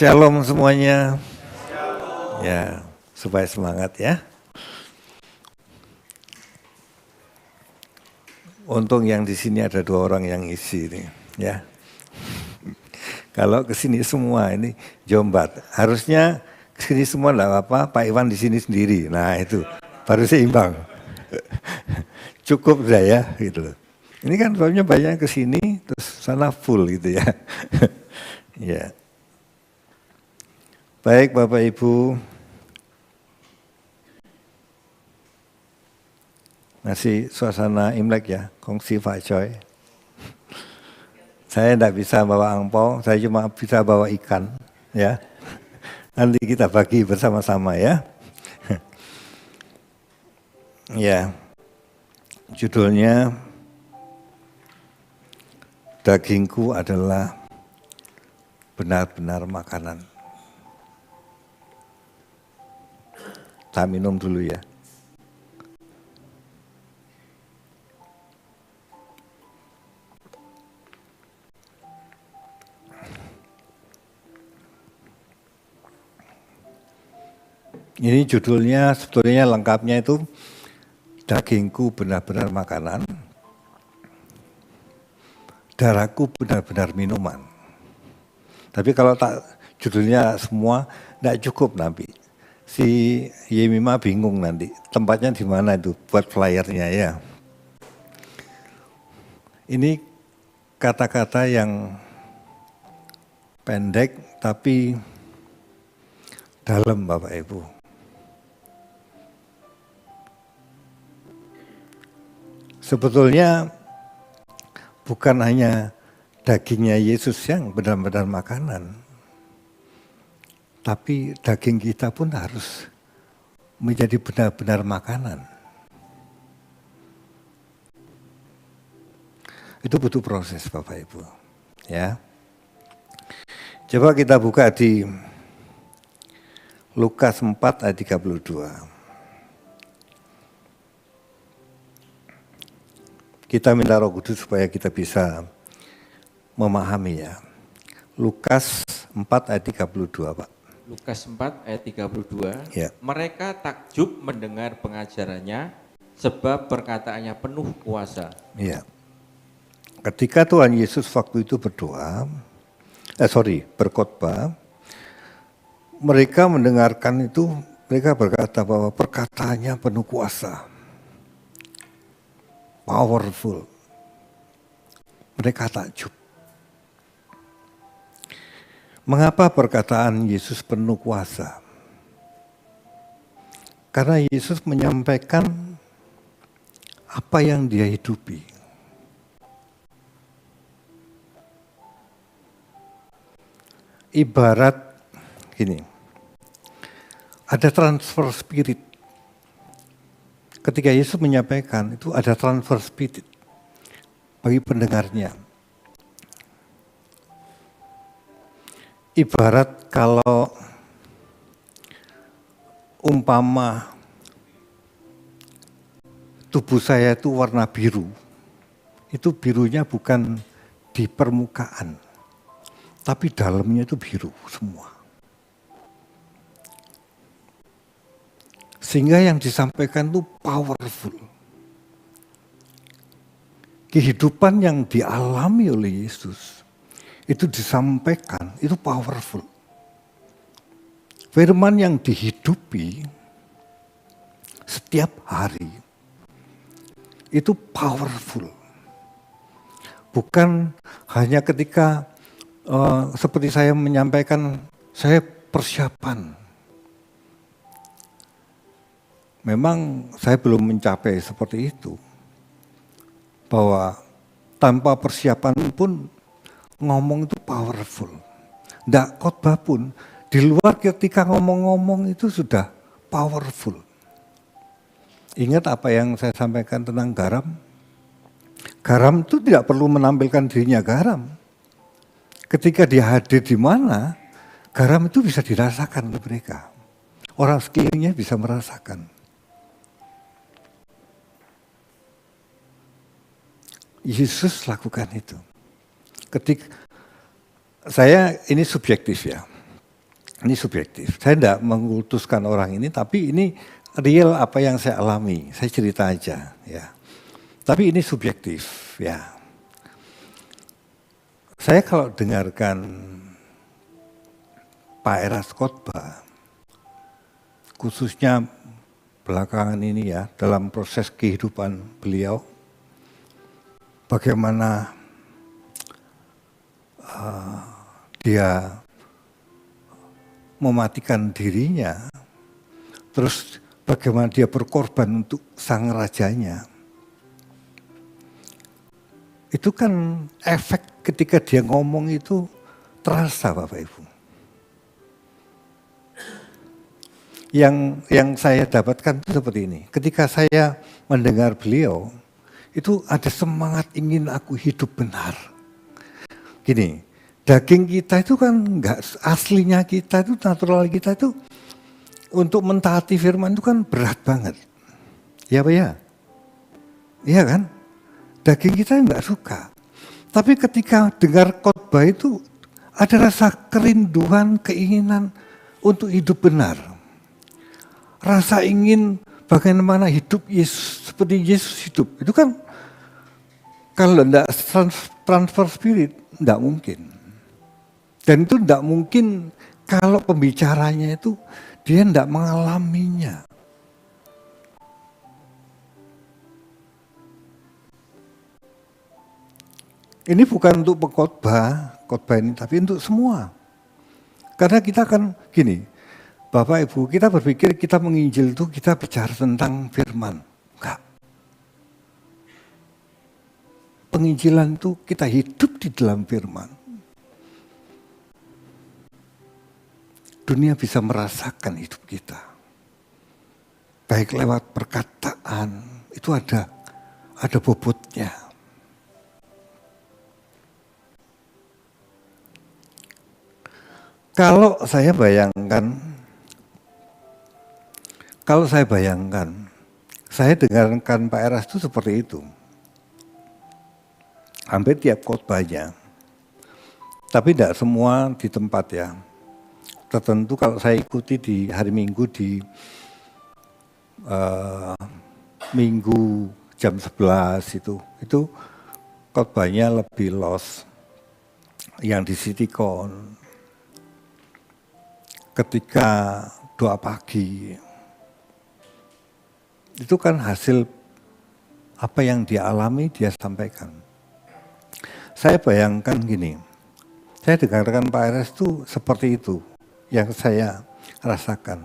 Shalom semuanya. Ya, supaya semangat ya. Untung yang di sini ada 2 orang yang isi nih, ya. Kalau ke sini semua ini Jombat, harusnya ke sini semua enggak apa-apa, Pak Iwan di sini sendiri. Nah, itu baru seimbang. Cukup udah ya gitu. Ini kan soalnya banyak ke sini terus sana full gitu ya. Ya. Baik Bapak Ibu, masih suasana Imlek ya, kongsi Pak Choi. Saya tidak bisa bawa angpau, saya cuma bisa bawa ikan, ya. Nanti kita bagi bersama-sama ya. Ya, judulnya dagingku adalah benar-benar makanan. Saya minum dulu ya. Ini judulnya sebetulnya lengkapnya itu dagingku benar-benar makanan, darahku benar-benar minuman. Tapi kalau tak judulnya semua tidak cukup nanti. Si Yemima bingung nanti tempatnya di mana itu buat flyernya ya. Ini kata-kata yang pendek tapi dalam Bapak Ibu. Sebetulnya bukan hanya dagingnya Yesus yang benar-benar makanan, tapi daging kita pun harus menjadi benar-benar makanan. Itu butuh proses Bapak Ibu. Ya. Coba kita buka di Lukas 4 ayat 32. Kita minta Roh Kudus supaya kita bisa memahami ya. Lukas 4 ayat 32 Pak. Lukas 4 ayat 32, Ya. Mereka takjub mendengar pengajarannya sebab perkataannya penuh kuasa. Ya. Ketika Tuhan Yesus waktu itu berkhotbah, mereka mendengarkan itu, mereka berkata bahwa perkataannya penuh kuasa. Powerful. Mereka takjub. Mengapa perkataan Yesus penuh kuasa? Karena Yesus menyampaikan apa yang dia hidupi. Ibarat gini, ada transfer spirit. Ketika Yesus menyampaikan itu ada transfer spirit bagi pendengarnya. Ibarat kalau umpama tubuh saya itu warna biru, itu birunya bukan di permukaan, tapi dalamnya itu biru semua. Sehingga yang disampaikan itu powerful. Kehidupan yang dialami oleh Yesus itu disampaikan, itu powerful. Firman yang dihidupi setiap hari itu powerful. Bukan hanya ketika seperti saya menyampaikan, saya persiapan. Memang saya belum mencapai seperti itu. Bahwa tanpa persiapan pun ngomong itu powerful. Nggak khotbah pun, di luar ketika ngomong-ngomong itu sudah powerful. Ingat apa yang saya sampaikan tentang garam? Garam itu tidak perlu menampilkan dirinya garam. Ketika dia hadir di mana, garam itu bisa dirasakan oleh mereka. Orang sekelilingnya bisa merasakan. Yesus lakukan itu. Ketika saya ini subjektif ya. Ini subjektif. Saya tidak mengkultuskan orang ini, tapi ini real apa yang saya alami. Saya cerita aja, ya. Tapi ini subjektif, ya. Saya kalau dengarkan Pak Eras khotbah, khususnya belakangan ini ya, dalam proses kehidupan beliau, bagaimana dia mematikan dirinya, terus bagaimana dia berkorban untuk sang rajanya. Itu kan efek ketika dia ngomong itu terasa, Bapak Ibu. Yang saya dapatkan itu seperti ini. Ketika saya mendengar beliau, itu ada semangat ingin aku hidup benar. Gini, daging kita itu kan enggak, aslinya kita itu, natural kita itu untuk mentaati firman itu kan berat banget. Ya Pak ya? Iya kan? Daging kita enggak suka. Tapi ketika dengar khotbah itu ada rasa kerinduan, keinginan untuk hidup benar. Rasa ingin bagaimana hidup Yesus, seperti Yesus hidup. Itu kan kalau tidak transfer spirit, tidak mungkin. Dan itu tidak mungkin kalau pembicaranya itu dia tidak mengalaminya. Ini bukan untuk khotbah ini, tapi untuk semua. Karena kita kan gini, Bapak Ibu, kita berpikir kita menginjil itu kita bicara tentang firman. Enggak. Penginjilan itu kita hidup di dalam firman. Dunia bisa merasakan hidup kita. Baik lewat perkataan, itu ada bobotnya. Kalau saya bayangkan, saya dengarkan Pak Eras itu seperti itu. Hampir tiap khotbahnya. Tapi tidak semua di tempat ya. Tertentu kalau saya ikuti di hari Minggu di Minggu jam 11 itu khotbahnya lebih los. Yang di Citycon. Ketika doa pagi. Itu kan hasil apa yang dia alami, dia sampaikan. Saya bayangkan gini, saya dengarkan Pak Eras itu seperti itu yang saya rasakan.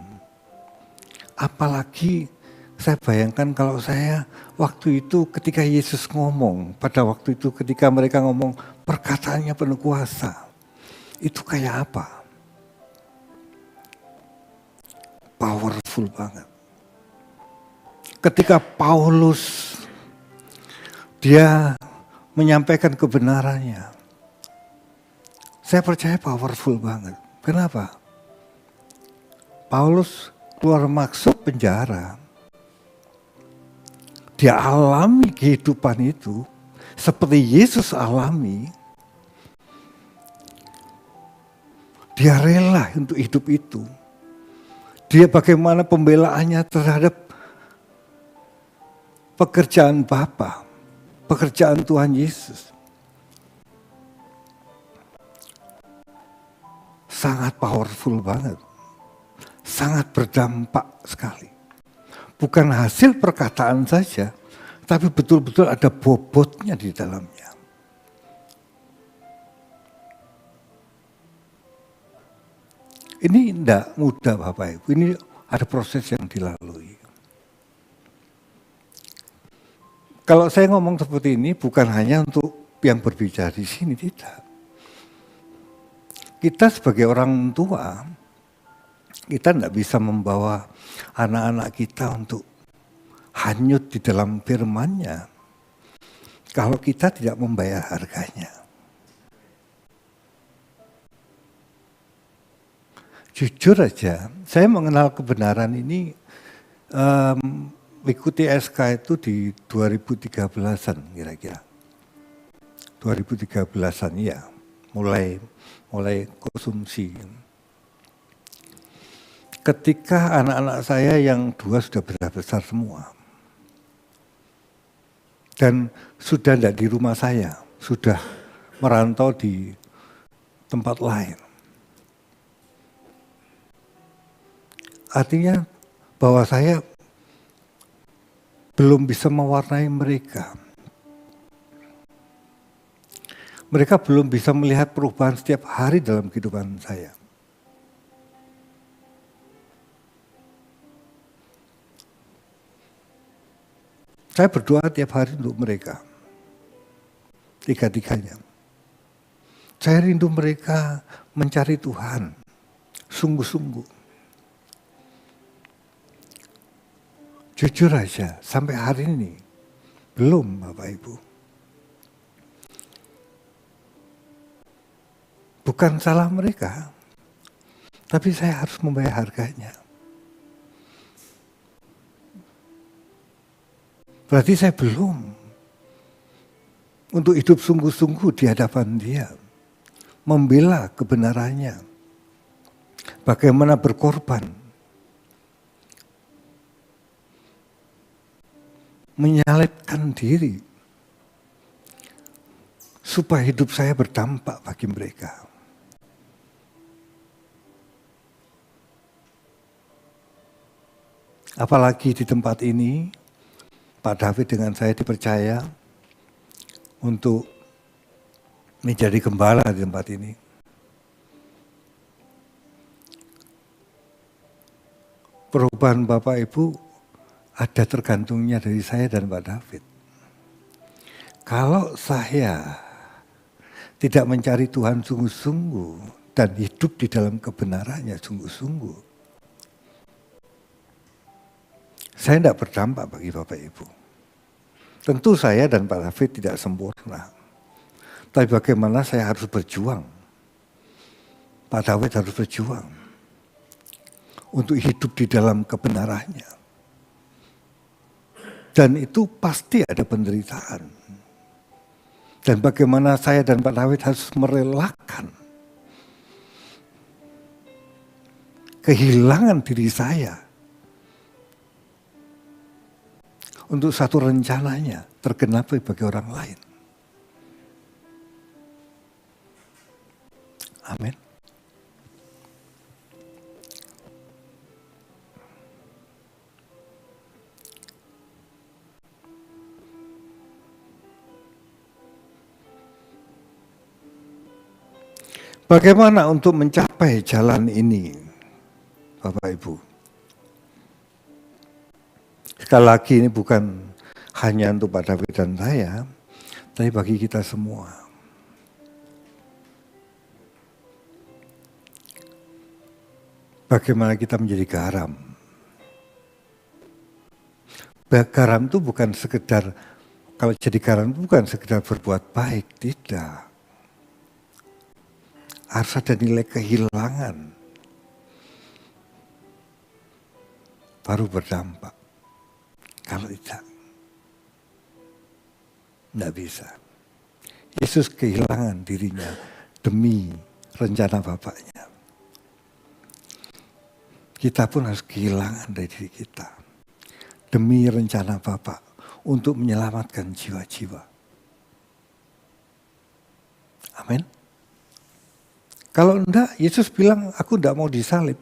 Apalagi saya bayangkan kalau saya waktu itu ketika Yesus ngomong, pada waktu itu ketika mereka ngomong perkataannya penuh kuasa, itu kayak apa? Powerful banget. Ketika Paulus dia menyampaikan kebenarannya, saya percaya powerful banget. Kenapa? Paulus keluar masuk penjara, dia alami kehidupan itu seperti Yesus alami. Dia rela untuk hidup itu. Dia bagaimana pembelaannya terhadap pekerjaan Bapa, pekerjaan Tuhan Yesus. Sangat powerful banget. Sangat berdampak sekali. Bukan hasil perkataan saja, tapi betul-betul ada bobotnya di dalamnya. Ini tidak mudah Bapak Ibu, ini ada proses yang dilalui. Kalau saya ngomong seperti ini bukan hanya untuk yang berbicara di sini, tidak. Kita sebagai orang tua, kita tidak bisa membawa anak-anak kita untuk hanyut di dalam firman-Nya kalau kita tidak membayar harganya. Jujur aja, saya mengenal kebenaran ini ikuti SK itu di 2013-an kira-kira. 2013-an ya, mulai konsumsi. ketika anak-anak saya yang 2 sudah besar semua. Dan sudah tidak di rumah saya, sudah merantau di tempat lain. Artinya bahwa saya belum bisa mewarnai mereka. Mereka belum bisa melihat perubahan setiap hari dalam kehidupan saya. Saya berdoa tiap hari untuk mereka. Tiga-tiganya. Saya rindu mereka mencari Tuhan. Sungguh-sungguh. Jujur aja, sampai hari ini belum, Bapak Ibu. Bukan salah mereka, tapi saya harus membayar harganya. Berarti saya belum untuk hidup sungguh-sungguh di hadapan Dia, membela kebenarannya, bagaimana berkorban, menyalipkan diri, supaya hidup saya berdampak bagi mereka. Apalagi di tempat ini, Pak David dengan saya dipercaya untuk menjadi gembala di tempat ini. Perubahan Bapak Ibu ada tergantungnya dari saya dan Pak David. Kalau saya tidak mencari Tuhan sungguh-sungguh dan hidup di dalam kebenarannya sungguh-sungguh, saya tidak berdampak bagi Bapak Ibu. Tentu saya dan Pak David tidak sempurna. Tapi bagaimana saya harus berjuang. Pak David harus berjuang untuk hidup di dalam kebenarannya. Dan itu pasti ada penderitaan. Dan bagaimana saya dan Pak David harus merelakan kehilangan diri saya untuk satu rencananya tergenapi bagi orang lain. Amin. Bagaimana untuk mencapai jalan ini, Bapak Ibu? Sekali lagi ini bukan hanya untuk Pak David dan saya, tapi bagi kita semua. Bagaimana kita menjadi garam? Garam itu bukan sekedar, kalau jadi garam itu bukan sekedar berbuat baik, tidak. Harus ada nilai kehilangan, baru berdampak. Kalau tidak bisa. Yesus kehilangan dirinya demi rencana Bapaknya. Kita pun harus kehilangan dari diri kita demi rencana Bapa untuk menyelamatkan jiwa-jiwa. Amin. Kalau enggak, Yesus bilang, aku enggak mau disalib.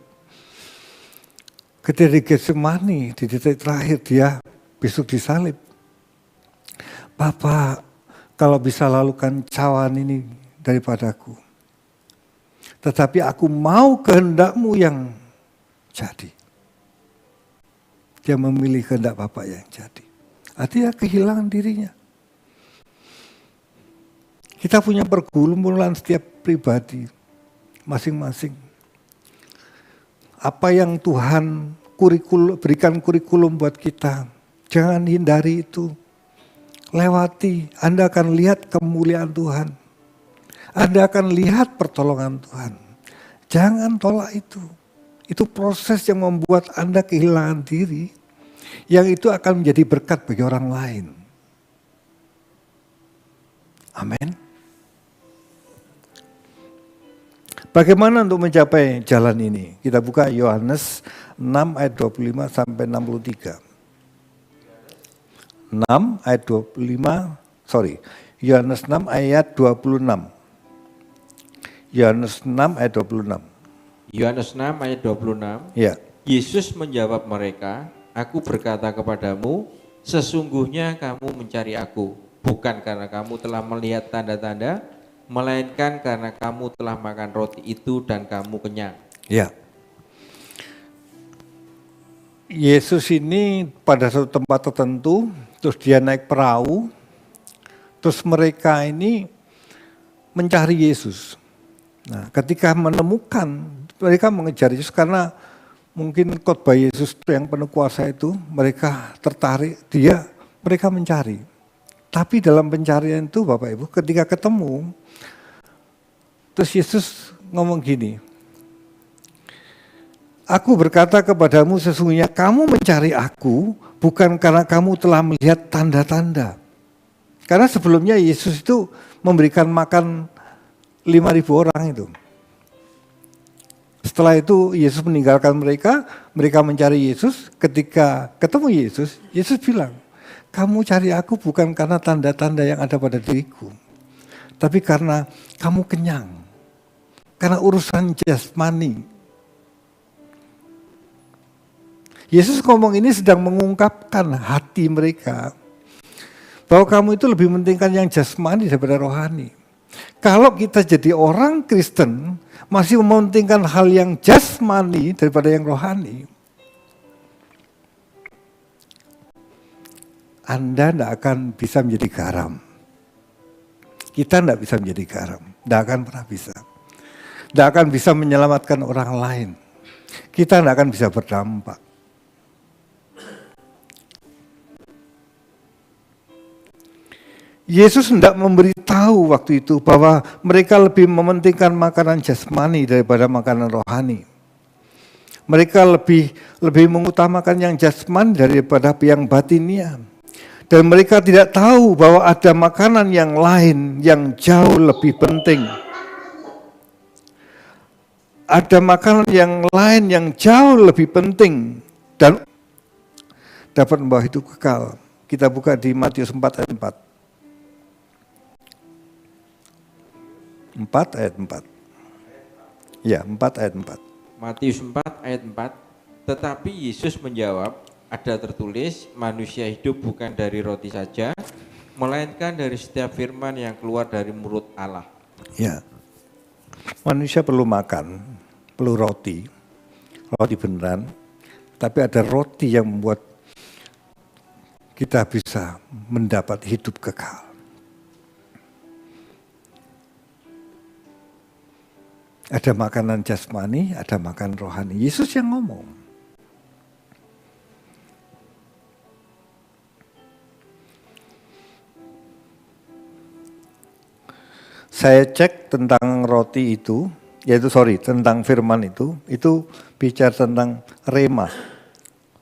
Ketika di Getsemani, di titik terakhir dia besok disalib. Bapa, kalau bisa lalukan cawan ini daripadaku. Tetapi aku mau kehendak-Mu yang jadi. Dia memilih kehendak Bapa yang jadi. Artinya kehilangan dirinya. Kita punya pergumulan setiap pribadi, masing-masing. Apa yang Tuhan berikan kurikulum buat kita, jangan hindari itu. Lewati, Anda akan lihat kemuliaan Tuhan. Anda akan lihat pertolongan Tuhan. Jangan tolak itu. Itu proses yang membuat Anda kehilangan diri, yang itu akan menjadi berkat bagi orang lain. Amin. Bagaimana untuk mencapai jalan ini? Kita buka Yohanes 6 ayat 25 sampai 63. 6 ayat 25, Yohanes 6 ayat 26. Yohanes 6 ayat 26. Yohanes 6 ayat 26. Ya. Yesus menjawab mereka, "Aku berkata kepadamu, sesungguhnya kamu mencari aku, bukan karena kamu telah melihat tanda-tanda, melainkan karena kamu telah makan roti itu dan kamu kenyang." Ya. Yesus ini pada suatu tempat tertentu, terus dia naik perahu, terus mereka ini mencari Yesus. Nah, ketika menemukan, mereka mengejar Yesus karena mungkin khotbah Yesus yang penuh kuasa itu, mereka tertarik, mereka mencari. Tapi dalam pencarian itu Bapak Ibu, ketika ketemu, terus Yesus ngomong gini, "Aku berkata kepadamu sesungguhnya kamu mencari aku bukan karena kamu telah melihat tanda-tanda." Karena sebelumnya Yesus itu memberikan makan 5.000 orang itu. Setelah itu Yesus meninggalkan mereka, mereka mencari Yesus. Ketika ketemu Yesus, Yesus bilang, "Kamu cari aku bukan karena tanda-tanda yang ada pada diriku, tapi karena kamu kenyang. Karena urusan jasmani." Yesus ngomong ini sedang mengungkapkan hati mereka, bahwa kamu itu lebih mementingkan yang jasmani daripada rohani. Kalau kita jadi orang Kristen, masih mementingkan hal yang jasmani daripada yang rohani, Anda tidak akan bisa menjadi garam. Kita tidak bisa menjadi garam, tidak akan pernah bisa. Tidak akan bisa menyelamatkan orang lain. Kita tidak akan bisa berdampak. Yesus hendak memberitahu waktu itu bahwa mereka lebih mementingkan makanan jasmani daripada makanan rohani. Mereka lebih mengutamakan yang jasmani daripada yang batinia. Dan mereka tidak tahu bahwa ada makanan yang lain yang jauh lebih penting. Ada makanan yang lain yang jauh lebih penting dan dapat membawa hidup kekal. Kita buka di Matius 4 ayat 4. 4 ayat 4. Ya, 4 ayat 4. Matius 4 ayat 4. Tetapi Yesus menjawab, "Ada tertulis, manusia hidup bukan dari roti saja, melainkan dari setiap firman yang keluar dari mulut Allah." Ya. Manusia perlu makan, perlu roti beneran, tapi ada roti yang membuat kita bisa mendapat hidup kekal. Ada makanan jasmani, ada makanan rohani. Yesus yang ngomong. Saya cek tentang roti itu, tentang firman itu bicara tentang rema.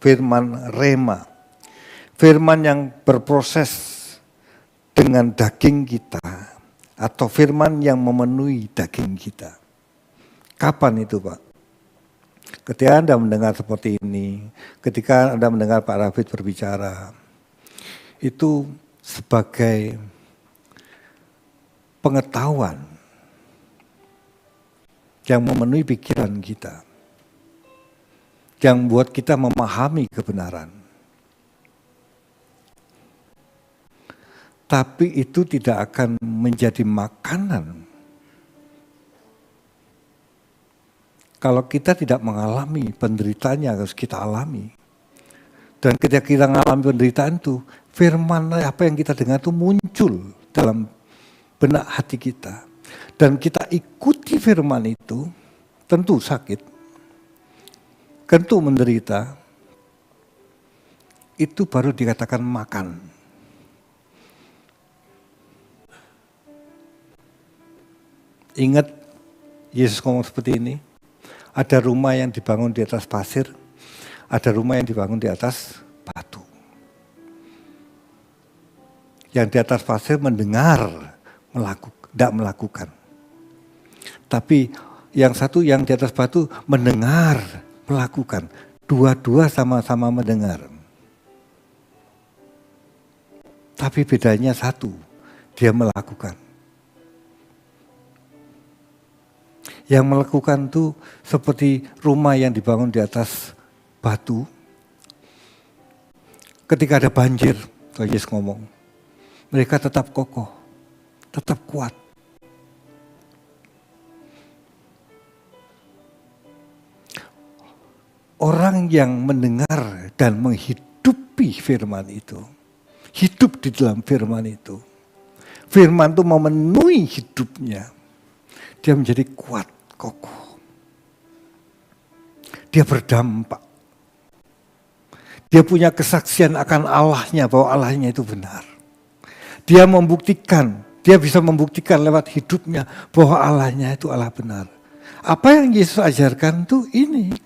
Firman rema. Firman yang berproses dengan daging kita, atau firman yang memenuhi daging kita. Kapan itu, Pak? Ketika Anda mendengar seperti ini, ketika Anda mendengar Pak Rafid berbicara, itu sebagai pengetahuan yang memenuhi pikiran kita, yang buat kita memahami kebenaran. Tapi itu tidak akan menjadi makanan kalau kita tidak mengalami penderitaan yang harus kita alami. Dan ketika kita mengalami penderitaan itu, firman apa yang kita dengar itu muncul dalam benak hati kita. Dan kita ikuti firman itu, tentu sakit, tentu menderita, itu baru dikatakan makan. Ingat Yesus ngomong seperti ini, ada rumah yang dibangun di atas pasir, ada rumah yang dibangun di atas batu. Yang di atas pasir mendengar, tidak melakukan. Tapi yang satu yang di atas batu mendengar, melakukan. Dua-dua sama-sama mendengar. Tapi bedanya satu, dia melakukan. Yang melakukan itu seperti rumah yang dibangun di atas batu. Ketika ada banjir, Tuhan Yesus ngomong, mereka tetap kokoh, tetap kuat. Orang yang mendengar dan menghidupi firman itu, hidup di dalam firman itu, firman itu memenuhi hidupnya, dia menjadi kuat, kokoh. Dia berdampak. Dia punya kesaksian akan Allahnya, bahwa Allahnya itu benar. Dia membuktikan, dia bisa membuktikan lewat hidupnya bahwa Allahnya itu Allah benar. Apa yang Yesus ajarkan itu ini.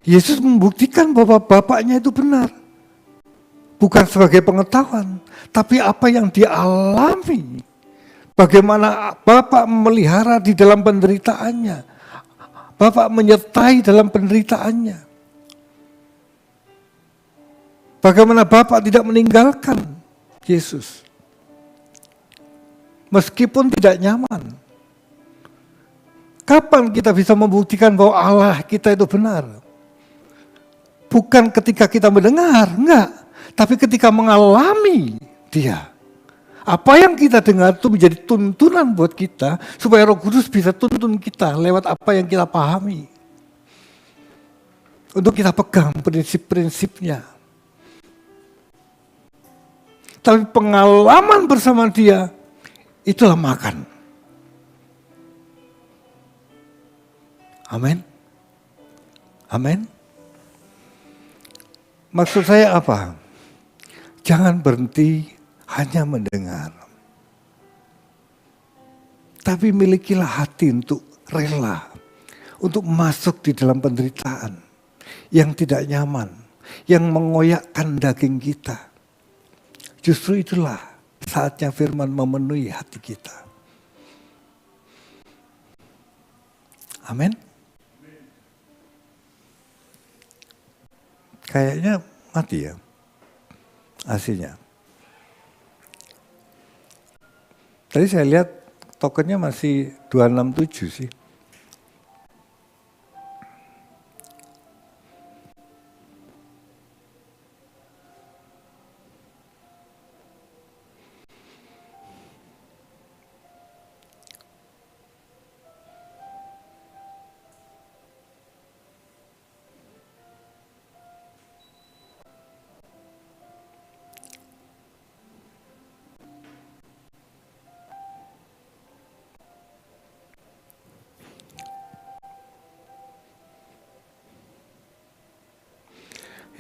Yesus membuktikan bahwa Bapaknya itu benar. Bukan sebagai pengetahuan, tapi apa yang dia alami. Bagaimana Bapak memelihara di dalam penderitaannya. Bapak menyertai dalam penderitaannya. Bagaimana Bapak tidak meninggalkan Yesus. Meskipun tidak nyaman. Kapan kita bisa membuktikan bahwa Allah kita itu benar? Bukan ketika kita mendengar, enggak. Tapi ketika mengalami dia. Apa yang kita dengar itu menjadi tuntunan buat kita, supaya Roh Kudus bisa tuntun kita lewat apa yang kita pahami. Untuk kita pegang prinsip-prinsipnya. Tapi pengalaman bersama dia, itulah makan. Amin. Amin. Maksud saya apa? Jangan berhenti hanya mendengar. Tapi milikilah hati untuk rela. Untuk masuk di dalam penderitaan. Yang tidak nyaman. Yang mengoyakkan daging kita. Justru itulah saatnya firman memenuhi hati kita. Amin. Kayaknya mati ya AC-nya. Tadi saya lihat tokennya masih 267 sih.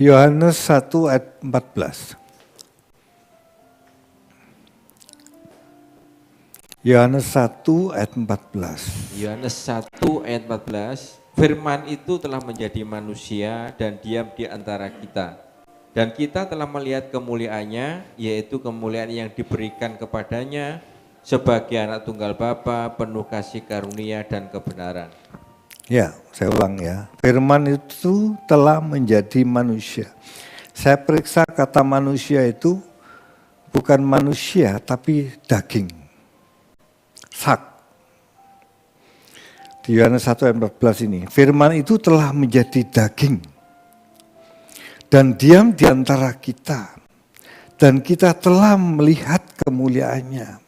Yohanes 1 ayat 14. Yohanes 1 ayat 14. Yohanes 1 ayat 14. Firman itu telah menjadi manusia dan diam di antara kita. Dan kita telah melihat kemuliaannya, yaitu kemuliaan yang diberikan kepadanya sebagai anak tunggal Bapa, penuh kasih karunia dan kebenaran. Ya, saya ulang ya. Firman itu telah menjadi manusia. Saya periksa kata manusia itu bukan manusia tapi daging. Sak. Di Yohanes 1 ayat 14 ini, firman itu telah menjadi daging dan diam di antara kita. Dan kita telah melihat kemuliaannya,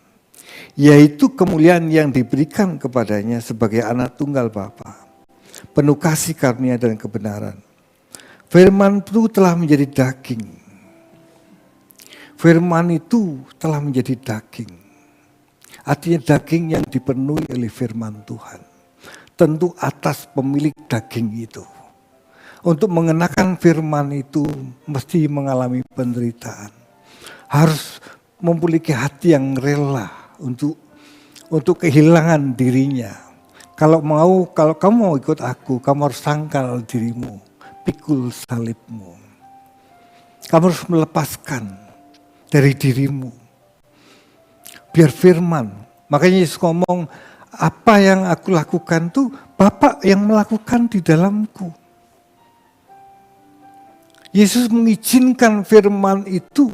yaitu kemuliaan yang diberikan kepadanya sebagai anak tunggal Bapa, penuh kasih karunia dan kebenaran. Firman itu telah menjadi daging. Firman itu telah menjadi daging. Artinya daging yang dipenuhi oleh firman Tuhan. Tentu atas pemilik daging itu. Untuk mengenakan firman itu mesti mengalami penderitaan. Harus memiliki hati yang rela untuk kehilangan dirinya. Kalau kamu mau ikut aku, kamu harus sangkal dirimu, pikul salibmu. Kamu harus melepaskan dari dirimu. Biar firman, makanya Yesus ngomong, Apa yang aku lakukan tuh Bapa yang melakukan di dalamku. Yesus mengizinkan firman itu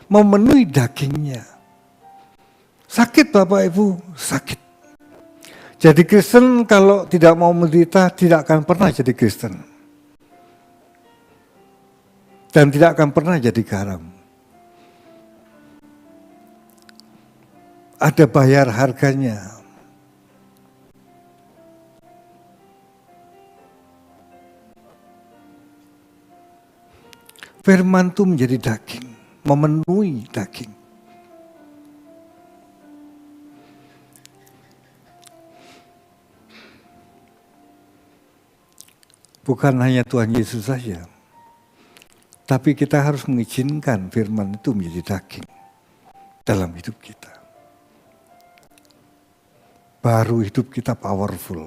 memenuhi dagingnya. Sakit Bapak Ibu, sakit. Jadi Kristen kalau tidak mau menderita tidak akan pernah jadi Kristen. Dan tidak akan pernah jadi garam. Ada bayar harganya. Firman itu menjadi daging, memenuhi daging. Bukan hanya Tuhan Yesus saja, tapi kita harus mengizinkan firman itu menjadi daging dalam hidup kita. Baru hidup kita powerful.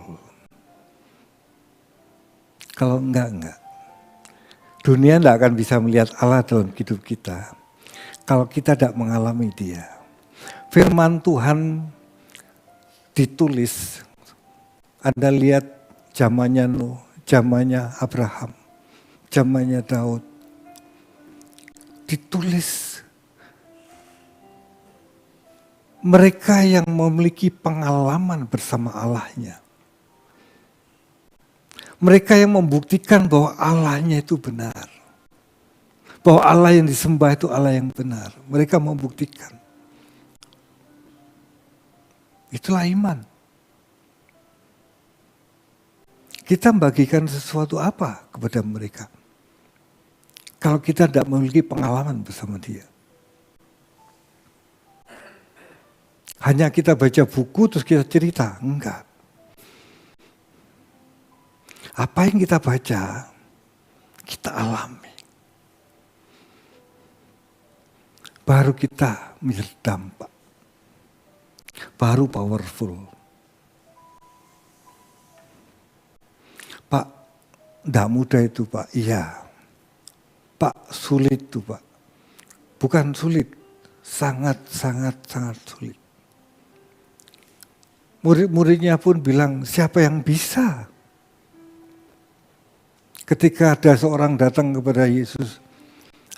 Kalau enggak. Dunia tidak akan bisa melihat Allah dalam hidup kita kalau kita tidak mengalami Dia. Firman Tuhan ditulis, Anda lihat zamannya Nuh, zamannya Abraham, zamannya Daud, ditulis. Mereka yang memiliki pengalaman bersama Allahnya. Mereka yang membuktikan bahwa Allahnya itu benar. Bahwa Allah yang disembah itu Allah yang benar. Mereka membuktikan. Itulah iman. Kita membagikan sesuatu apa kepada mereka? Kalau kita tidak memiliki pengalaman bersama Dia. Hanya kita baca buku terus kita cerita. Enggak. Apa yang kita baca, kita alami. Baru kita menjadi dampak. Baru powerful. Pak, tidak mudah itu Pak. Iya. Pak, sulit itu Pak. Bukan sulit, sangat sulit. Murid-muridnya pun bilang, siapa yang bisa? Ketika ada seorang datang kepada Yesus,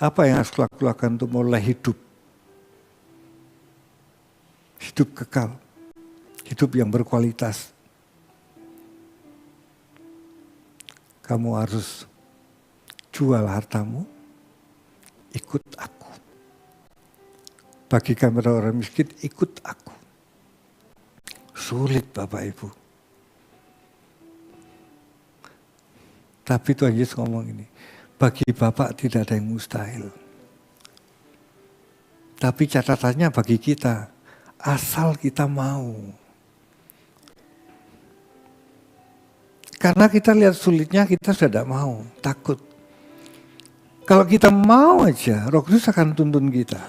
apa yang harus lakukan untuk mulai hidup? Hidup kekal, hidup yang berkualitas. Kamu harus jual hartamu, ikut aku. Bagikan kepada orang miskin, ikut aku. Sulit Bapak Ibu. Tapi Tuhan Yesus ngomong ini, bagi Bapak tidak ada yang mustahil. Tapi catatannya bagi kita, asal kita mau. Karena kita lihat sulitnya, kita sudah tidak mau, takut. Kalau kita mau aja, Roh Kudus akan tuntun kita.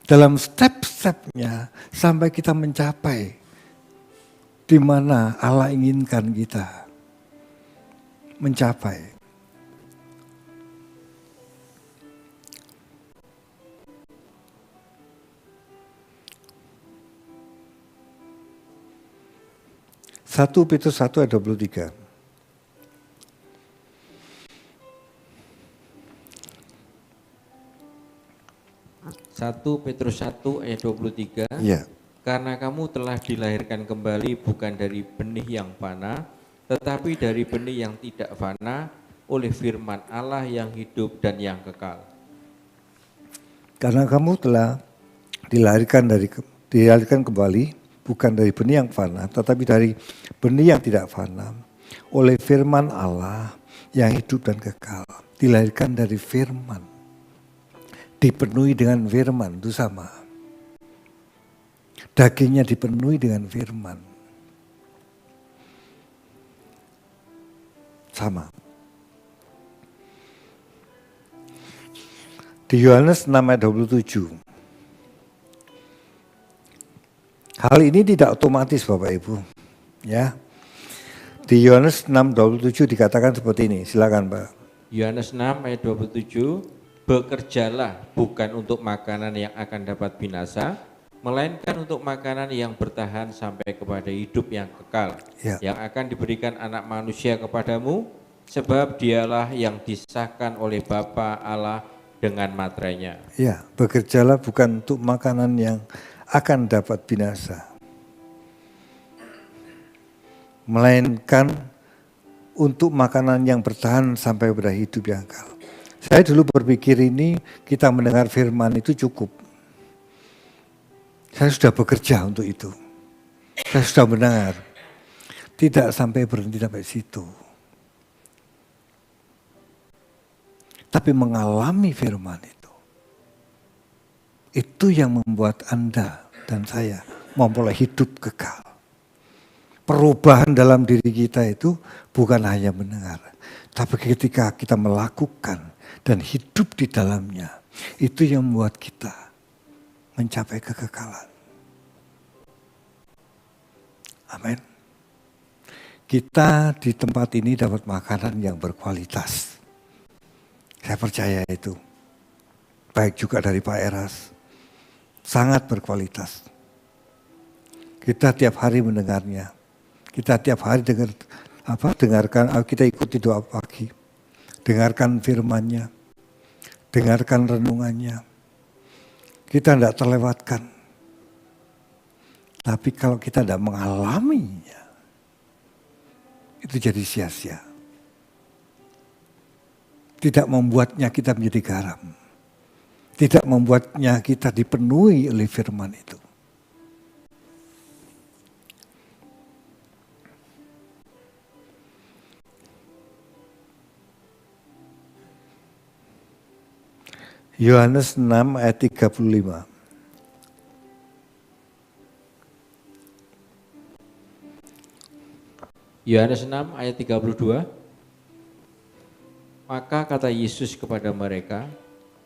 Dalam step-stepnya, sampai kita mencapai di mana Allah inginkan kita mencapai. Satu Petrus 1 ayat 23. Satu Petrus 1 ayat 23. Ya. Karena kamu telah dilahirkan kembali bukan dari benih yang fana, tetapi dari benih yang tidak fana oleh firman Allah yang hidup dan yang kekal. Karena kamu telah dilahirkan kembali bukan dari benih yang fana, tetapi dari benih yang tidak fana oleh firman Allah yang hidup dan kekal. Dilahirkan dari firman, dipenuhi dengan firman, itu sama. Dagingnya dipenuhi dengan firman. Sama. Di Yohanes 6 ayat 27. Hal ini tidak otomatis Bapak Ibu. Ya. Di Yohanes 6:27 dikatakan seperti ini. Silakan Pak. Yohanes 6 ayat 27, bekerjalah bukan untuk makanan yang akan dapat binasa, melainkan untuk makanan yang bertahan sampai kepada hidup yang kekal, Ya. yang akan diberikan anak manusia kepadamu, sebab dialah yang disahkan oleh Bapa Allah dengan materainya. Ya, bekerjalah bukan untuk makanan yang akan dapat binasa, melainkan untuk makanan yang bertahan sampai pada hidup yang kekal. Saya dulu berpikir ini kita mendengar firman itu cukup. Saya sudah bekerja untuk itu. Saya sudah mendengar. Tidak sampai berhenti sampai situ. Tapi mengalami firman itu. Itu yang membuat Anda dan saya memulai hidup kekal. Perubahan dalam diri kita itu bukan hanya mendengar. Tapi ketika kita melakukan dan hidup di dalamnya, itu yang membuat kita mencapai kekekalan. Amin. Kita di tempat ini dapat makanan yang berkualitas. Saya percaya itu. Baik juga dari Pak Eras. Sangat berkualitas. Kita tiap hari mendengarnya. Kita tiap hari dengarkan, kita ikuti doa pagi. Dengarkan firman-Nya. Dengarkan renungannya. Kita tidak terlewatkan. Tapi kalau kita tidak mengalaminya, itu jadi sia-sia. Tidak membuatnya kita menjadi garam. Tidak membuatnya kita dipenuhi oleh firman itu. Yohanes 6 ayat 35. Yohanes 6 ayat 32. Maka kata Yesus kepada mereka,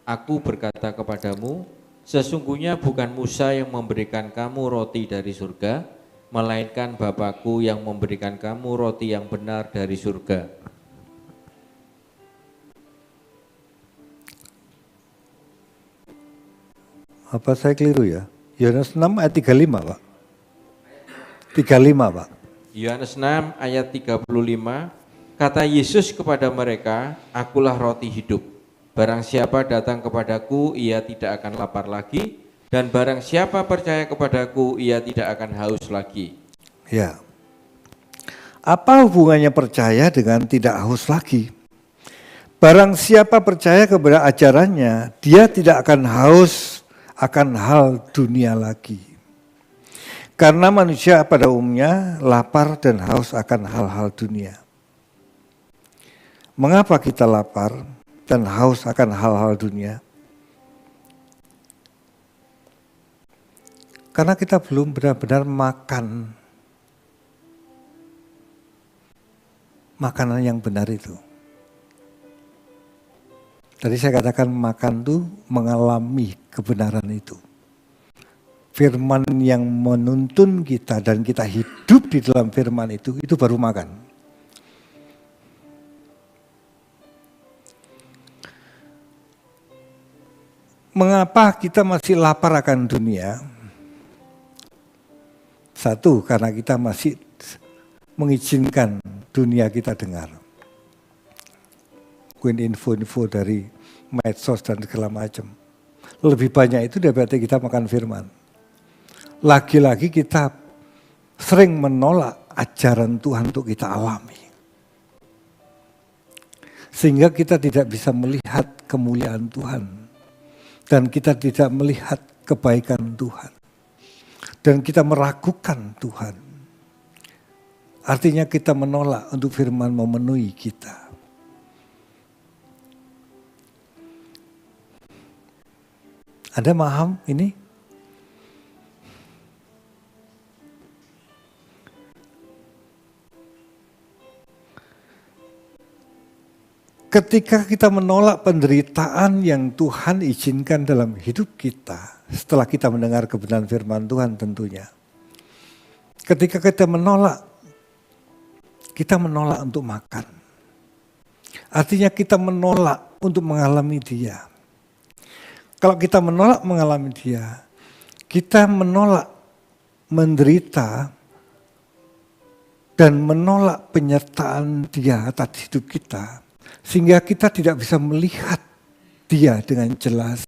Aku berkata kepadamu, sesungguhnya bukan Musa yang memberikan kamu roti dari surga, melainkan Bapa-Ku yang memberikan kamu roti yang benar dari surga. Apa saya keliru ya? Yohanes 6 ayat 35, Pak. 35, Pak. Yohanes 6 ayat 35, kata Yesus kepada mereka, Akulah roti hidup. Barang siapa datang kepadaku, ia tidak akan lapar lagi, dan barang siapa percaya kepadaku, ia tidak akan haus lagi. Ya. Apa hubungannya percaya dengan tidak haus lagi? Barang siapa percaya kepada ajarannya, dia tidak akan haus akan hal dunia lagi. Karena manusia pada umumnya lapar dan haus akan hal-hal dunia. Mengapa kita lapar dan haus akan hal-hal dunia? Karena kita belum benar-benar makan makanan yang benar itu. Tadi saya katakan makan itu mengalami kebenaran itu. Firman yang menuntun kita dan kita hidup di dalam firman itu baru makan. Mengapa kita masih lapar akan dunia? Satu, karena kita masih mengizinkan dunia kita dengar. Info-info dari medsos dan segala macam. Lebih banyak itu daripada kita makan firman. Lagi-lagi kita sering menolak ajaran Tuhan untuk kita alami. Sehingga kita tidak bisa melihat kemuliaan Tuhan. Dan kita tidak melihat kebaikan Tuhan. Dan kita meragukan Tuhan. Artinya kita menolak untuk firman memenuhi kita. Anda paham ini? Ketika kita menolak penderitaan yang Tuhan izinkan dalam hidup kita, setelah kita mendengar kebenaran firman Tuhan tentunya. Ketika kita menolak untuk makan. Artinya kita menolak untuk mengalami Dia. Kalau kita menolak mengalami Dia, kita menolak menderita dan menolak penyertaan Dia atas hidup kita, sehingga kita tidak bisa melihat Dia dengan jelas,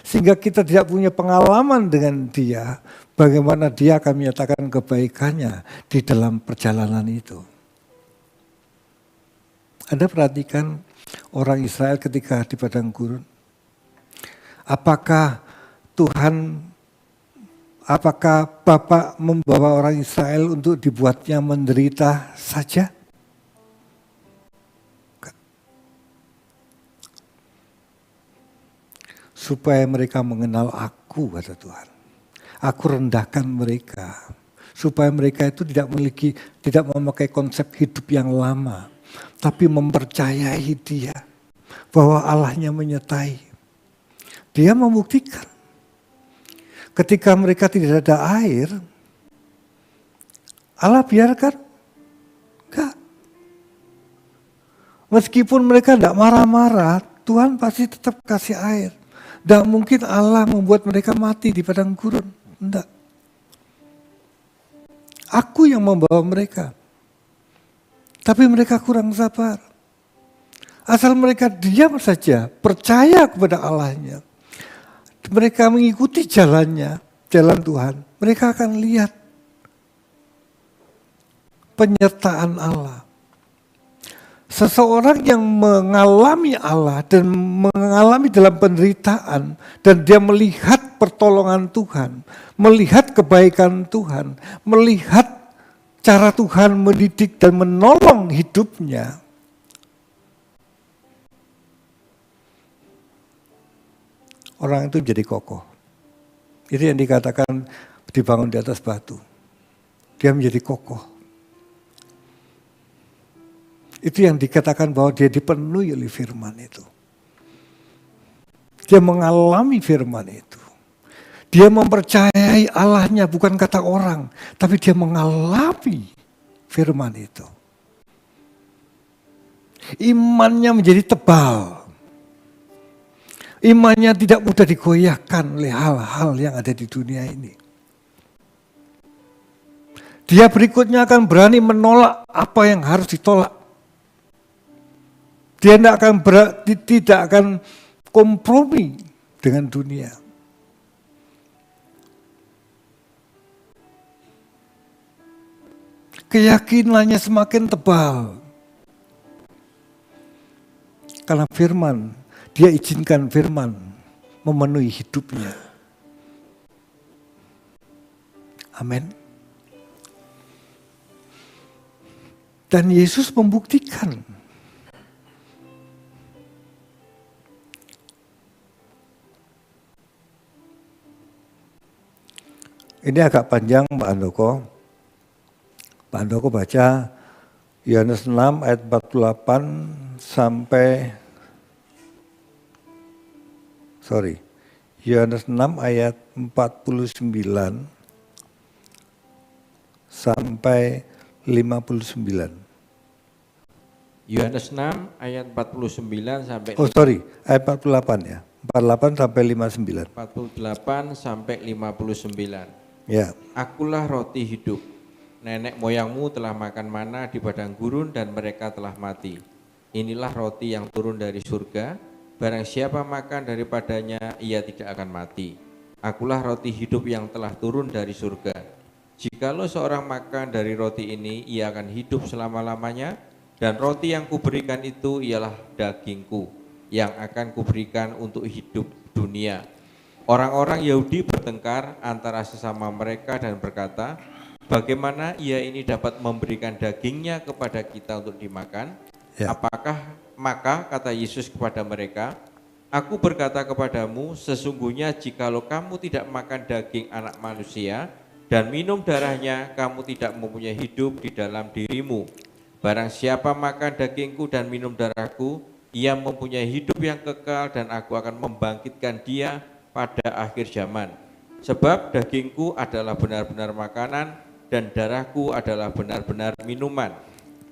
sehingga kita tidak punya pengalaman dengan Dia, bagaimana Dia akan menyatakan kebaikannya di dalam perjalanan itu. Anda perhatikan orang Israel ketika di padang gurun, apakah Bapak membawa orang Israel untuk dibuatnya menderita saja? Supaya mereka mengenal aku, kata Tuhan. Aku rendahkan mereka, supaya mereka itu tidak memakai konsep hidup yang lama, tapi mempercayai Dia, bahwa Allahnya menyertai. Dia membuktikan. Ketika mereka tidak ada air, Allah biarkan. Enggak. Meskipun mereka tidak marah-marah, Tuhan pasti tetap kasih air. Tidak mungkin Allah membuat mereka mati di padang gurun. Tidak. Aku yang membawa mereka. Tapi mereka kurang sabar. Asal mereka diam saja, percaya kepada Allahnya. Mereka mengikuti jalannya, jalan Tuhan. Mereka akan lihat penyertaan Allah. Seseorang yang mengalami Allah dan mengalami dalam penderitaan, dan dia melihat pertolongan Tuhan, melihat kebaikan Tuhan, melihat cara Tuhan mendidik dan menolong hidupnya, orang itu jadi kokoh. Itu yang dikatakan dibangun di atas batu. Dia menjadi kokoh. Itu yang dikatakan bahwa dia dipenuhi oleh firman itu. Dia mengalami firman itu. Dia mempercayai Allahnya, bukan kata orang, tapi dia mengalami firman itu. Imannya menjadi tebal. Imannya tidak mudah digoyahkan oleh hal-hal yang ada di dunia ini. Dia berikutnya akan berani menolak apa yang harus ditolak. Dia tidak akan kompromi dengan dunia. Keyakinannya semakin tebal. Karena firman, dia izinkan firman memenuhi hidupnya. Amin. Dan Yesus membuktikan. Ini agak panjang Pak Andoko. Pak Andoko baca Yohanes 6 ayat 48 sampai Yohanes 6 ayat 49 sampai 59. Yohanes 6 ayat 49 sampai ayat 48 ya. 48 sampai 59. 48 sampai 59. Ya. Akulah roti hidup. Nenek moyangmu telah makan mana di padang gurun dan mereka telah mati. Inilah roti yang turun dari surga. Barang siapa makan daripadanya, ia tidak akan mati. Akulah roti hidup yang telah turun dari surga. Jikalau seorang makan dari roti ini, ia akan hidup selama-lamanya. Dan roti yang kuberikan itu ialah dagingku, yang akan kuberikan untuk hidup dunia. Orang-orang Yahudi bertengkar antara sesama mereka dan berkata, bagaimana ia ini dapat memberikan dagingnya kepada kita untuk dimakan? Ya. Maka kata Yesus kepada mereka, aku berkata kepadamu, sesungguhnya jikalau kamu tidak makan daging anak manusia dan minum darahnya, kamu tidak mempunyai hidup di dalam dirimu. Barang siapa makan dagingku dan minum darahku, ia mempunyai hidup yang kekal dan aku akan membangkitkan dia pada akhir zaman. Sebab dagingku adalah benar-benar makanan dan darahku adalah benar-benar minuman.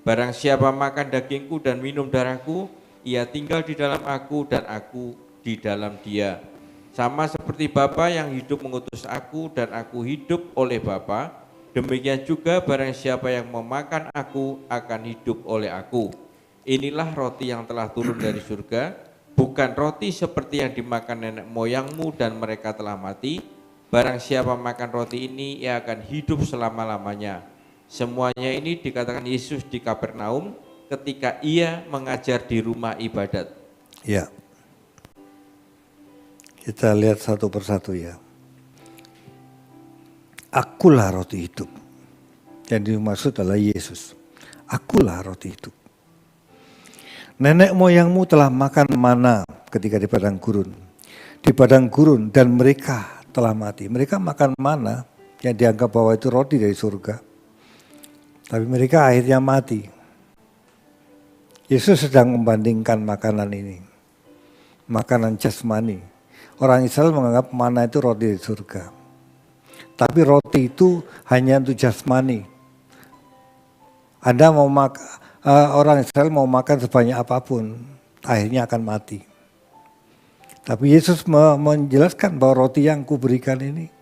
Barang siapa makan dagingku dan minum darahku, ia tinggal di dalam aku dan aku di dalam dia. Sama seperti Bapa yang hidup mengutus aku dan aku hidup oleh Bapa, demikian juga barang siapa yang memakan aku akan hidup oleh aku. Inilah roti yang telah turun dari surga, bukan roti seperti yang dimakan nenek moyangmu dan mereka telah mati. Barang siapa makan roti ini, ia akan hidup selama-lamanya. Semuanya ini dikatakan Yesus di Kapernaum ketika ia mengajar di rumah ibadat. Ya, kita lihat satu persatu ya. Akulah roti hidup. Yang dimaksud adalah Yesus. Akulah roti hidup. Nenek moyangmu telah makan mana ketika di padang gurun. Di padang gurun dan mereka telah mati. Mereka makan mana yang dianggap bahwa itu roti dari surga. Tapi mereka akhirnya mati. Yesus sedang membandingkan makanan ini. Makanan jasmani. Orang Israel menganggap mana itu roti dari surga. Tapi roti itu hanya untuk jasmani. Anda mau orang Israel mau makan sebanyak apapun, akhirnya akan mati. Tapi Yesus menjelaskan bahwa roti yang kuberikan ini,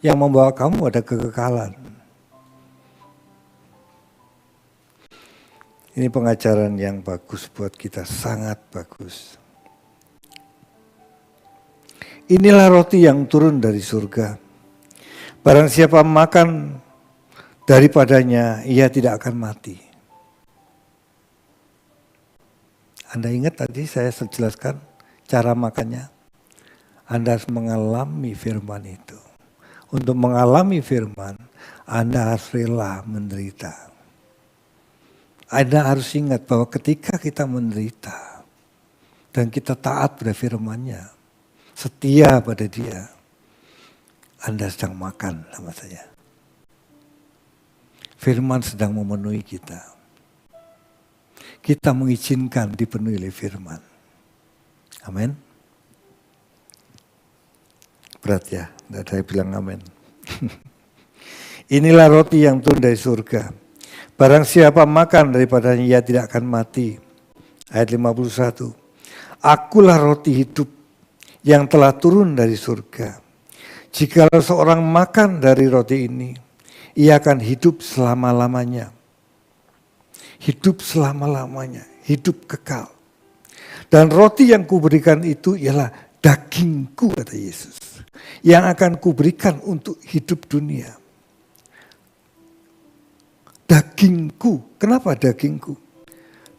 yang membawa kamu ada kekekalan. Ini pengajaran yang bagus buat kita, sangat bagus. Inilah roti yang turun dari surga. Barang siapa makan daripadanya, ia tidak akan mati. Anda ingat tadi saya jelaskan cara makannya? Anda harus mengalami firman itu. Untuk mengalami firman, Anda harus rela menderita. Anda harus ingat bahwa ketika kita menderita dan kita taat pada firman-Nya, setia pada Dia, Anda sedang makan sama saya. Firman sedang memenuhi kita. Kita mengizinkan dipenuhi oleh firman. Amin. Berat ya, tidak saya bilang amin. Inilah roti yang turun dari surga. Barang siapa makan daripadanya ia tidak akan mati. Ayat 51. Akulah roti hidup yang telah turun dari surga. Jikalau seorang makan dari roti ini, ia akan hidup selama-lamanya. Hidup selama-lamanya, hidup kekal. Dan roti yang kuberikan itu ialah dagingku, kata Yesus, yang akan kuberikan untuk hidup dunia. Dagingku, kenapa dagingku?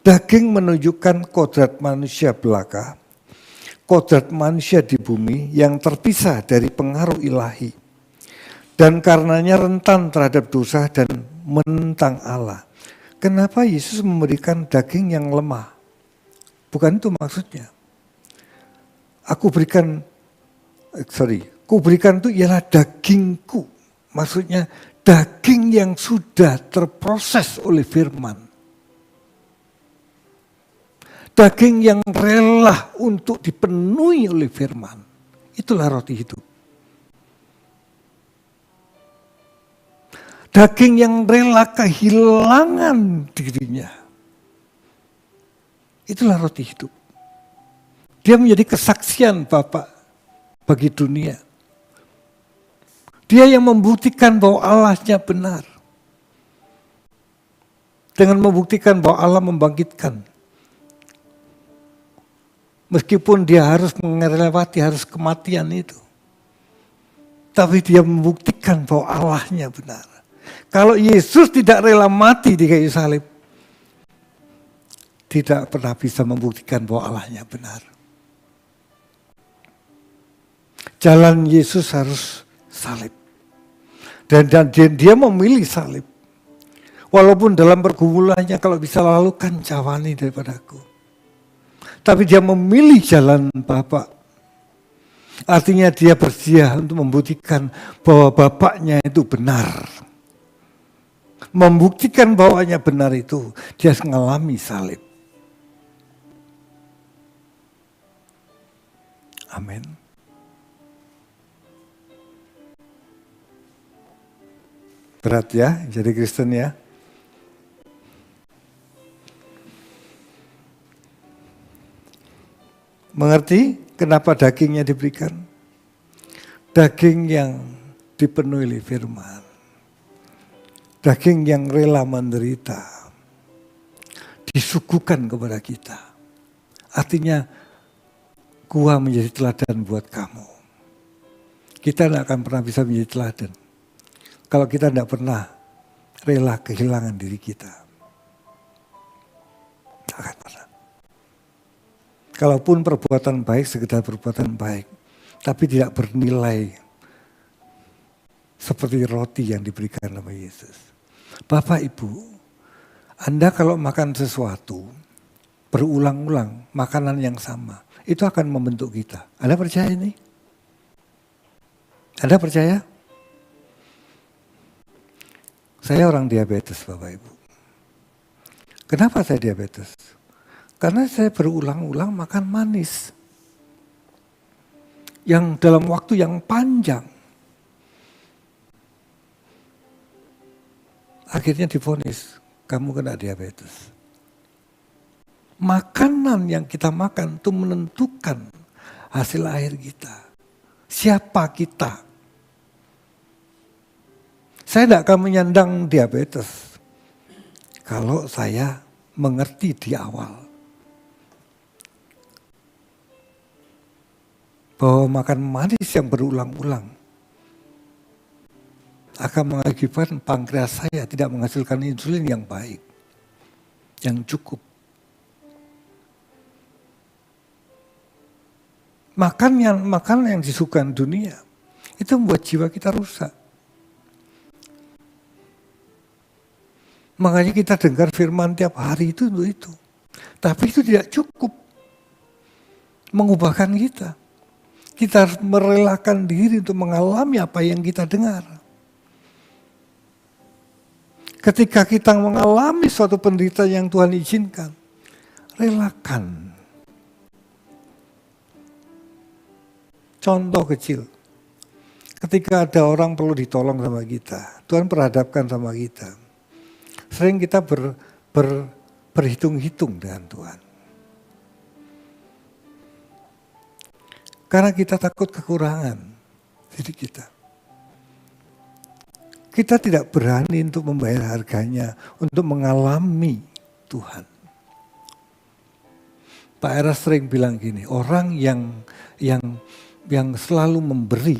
Daging menunjukkan kodrat manusia belaka, kodrat manusia di bumi yang terpisah dari pengaruh ilahi. Dan karenanya rentan terhadap dosa dan menentang Allah. Kenapa Yesus memberikan daging yang lemah? Bukan itu maksudnya. Kuberikan itu ialah dagingku. Maksudnya daging yang sudah terproses oleh firman. Daging yang rela untuk dipenuhi oleh firman. Itulah roti hidup. Daging yang rela kehilangan dirinya. Itulah roti hidup. Dia menjadi kesaksian Bapa bagi dunia. Dia yang membuktikan bahwa Allahnya benar. Dengan membuktikan bahwa Allah membangkitkan. Meskipun dia harus melewati kematian itu. Tapi dia membuktikan bahwa Allahnya benar. Kalau Yesus tidak rela mati di kayu salib, tidak pernah bisa membuktikan bahwa Allahnya benar. Jalan Yesus harus salib. Dan dia memilih salib. Walaupun dalam pergumulannya kalau bisa lalukan jawani daripadaku. Tapi dia memilih jalan Bapa. Artinya dia bersedia untuk membuktikan bahwa Bapaknya itu benar. Membuktikan bahwanya benar itu, dia mengalami salib. Amin. Berat ya, jadi Kristen ya. Mengerti kenapa dagingnya diberikan? Daging yang dipenuhi oleh firman. Daging yang rela menderita. Disuguhkan kepada kita. Artinya gua menjadi teladan buat kamu. Kita tidak akan pernah bisa menjadi teladan kalau kita tidak pernah rela kehilangan diri kita. Tidak akan pernah. Kalaupun perbuatan baik sekedar perbuatan baik, tapi tidak bernilai seperti roti yang diberikan oleh Yesus. Bapak Ibu, Anda kalau makan sesuatu berulang-ulang makanan yang sama, itu akan membentuk kita. Anda percaya ini? Anda percaya? Saya orang diabetes, Bapak Ibu. Kenapa saya diabetes? Karena saya berulang-ulang makan manis. Yang dalam waktu yang panjang. Akhirnya divonis, kamu kena diabetes. Makanan yang kita makan itu menentukan hasil akhir kita. Siapa kita? Saya tidak akan menyandang diabetes kalau saya mengerti di awal bahwa makan manis yang berulang-ulang akan mengakibatkan pankreas saya tidak menghasilkan insulin yang baik, yang cukup. Makanan yang disukai dunia itu membuat jiwa kita rusak. Makanya kita dengar firman tiap hari itu untuk itu. Tapi itu tidak cukup mengubahkan kita. Kita harus merelakan diri untuk mengalami apa yang kita dengar. Ketika kita mengalami suatu penderitaan yang Tuhan izinkan, relakan. Contoh kecil, ketika ada orang perlu ditolong sama kita, Tuhan perhadapkan sama kita. Sering kita berhitung-hitung dengan Tuhan. Karena kita takut kekurangan diri kita. Kita tidak berani untuk membayar harganya, untuk mengalami Tuhan. Pak Eras sering bilang gini, orang yang selalu memberi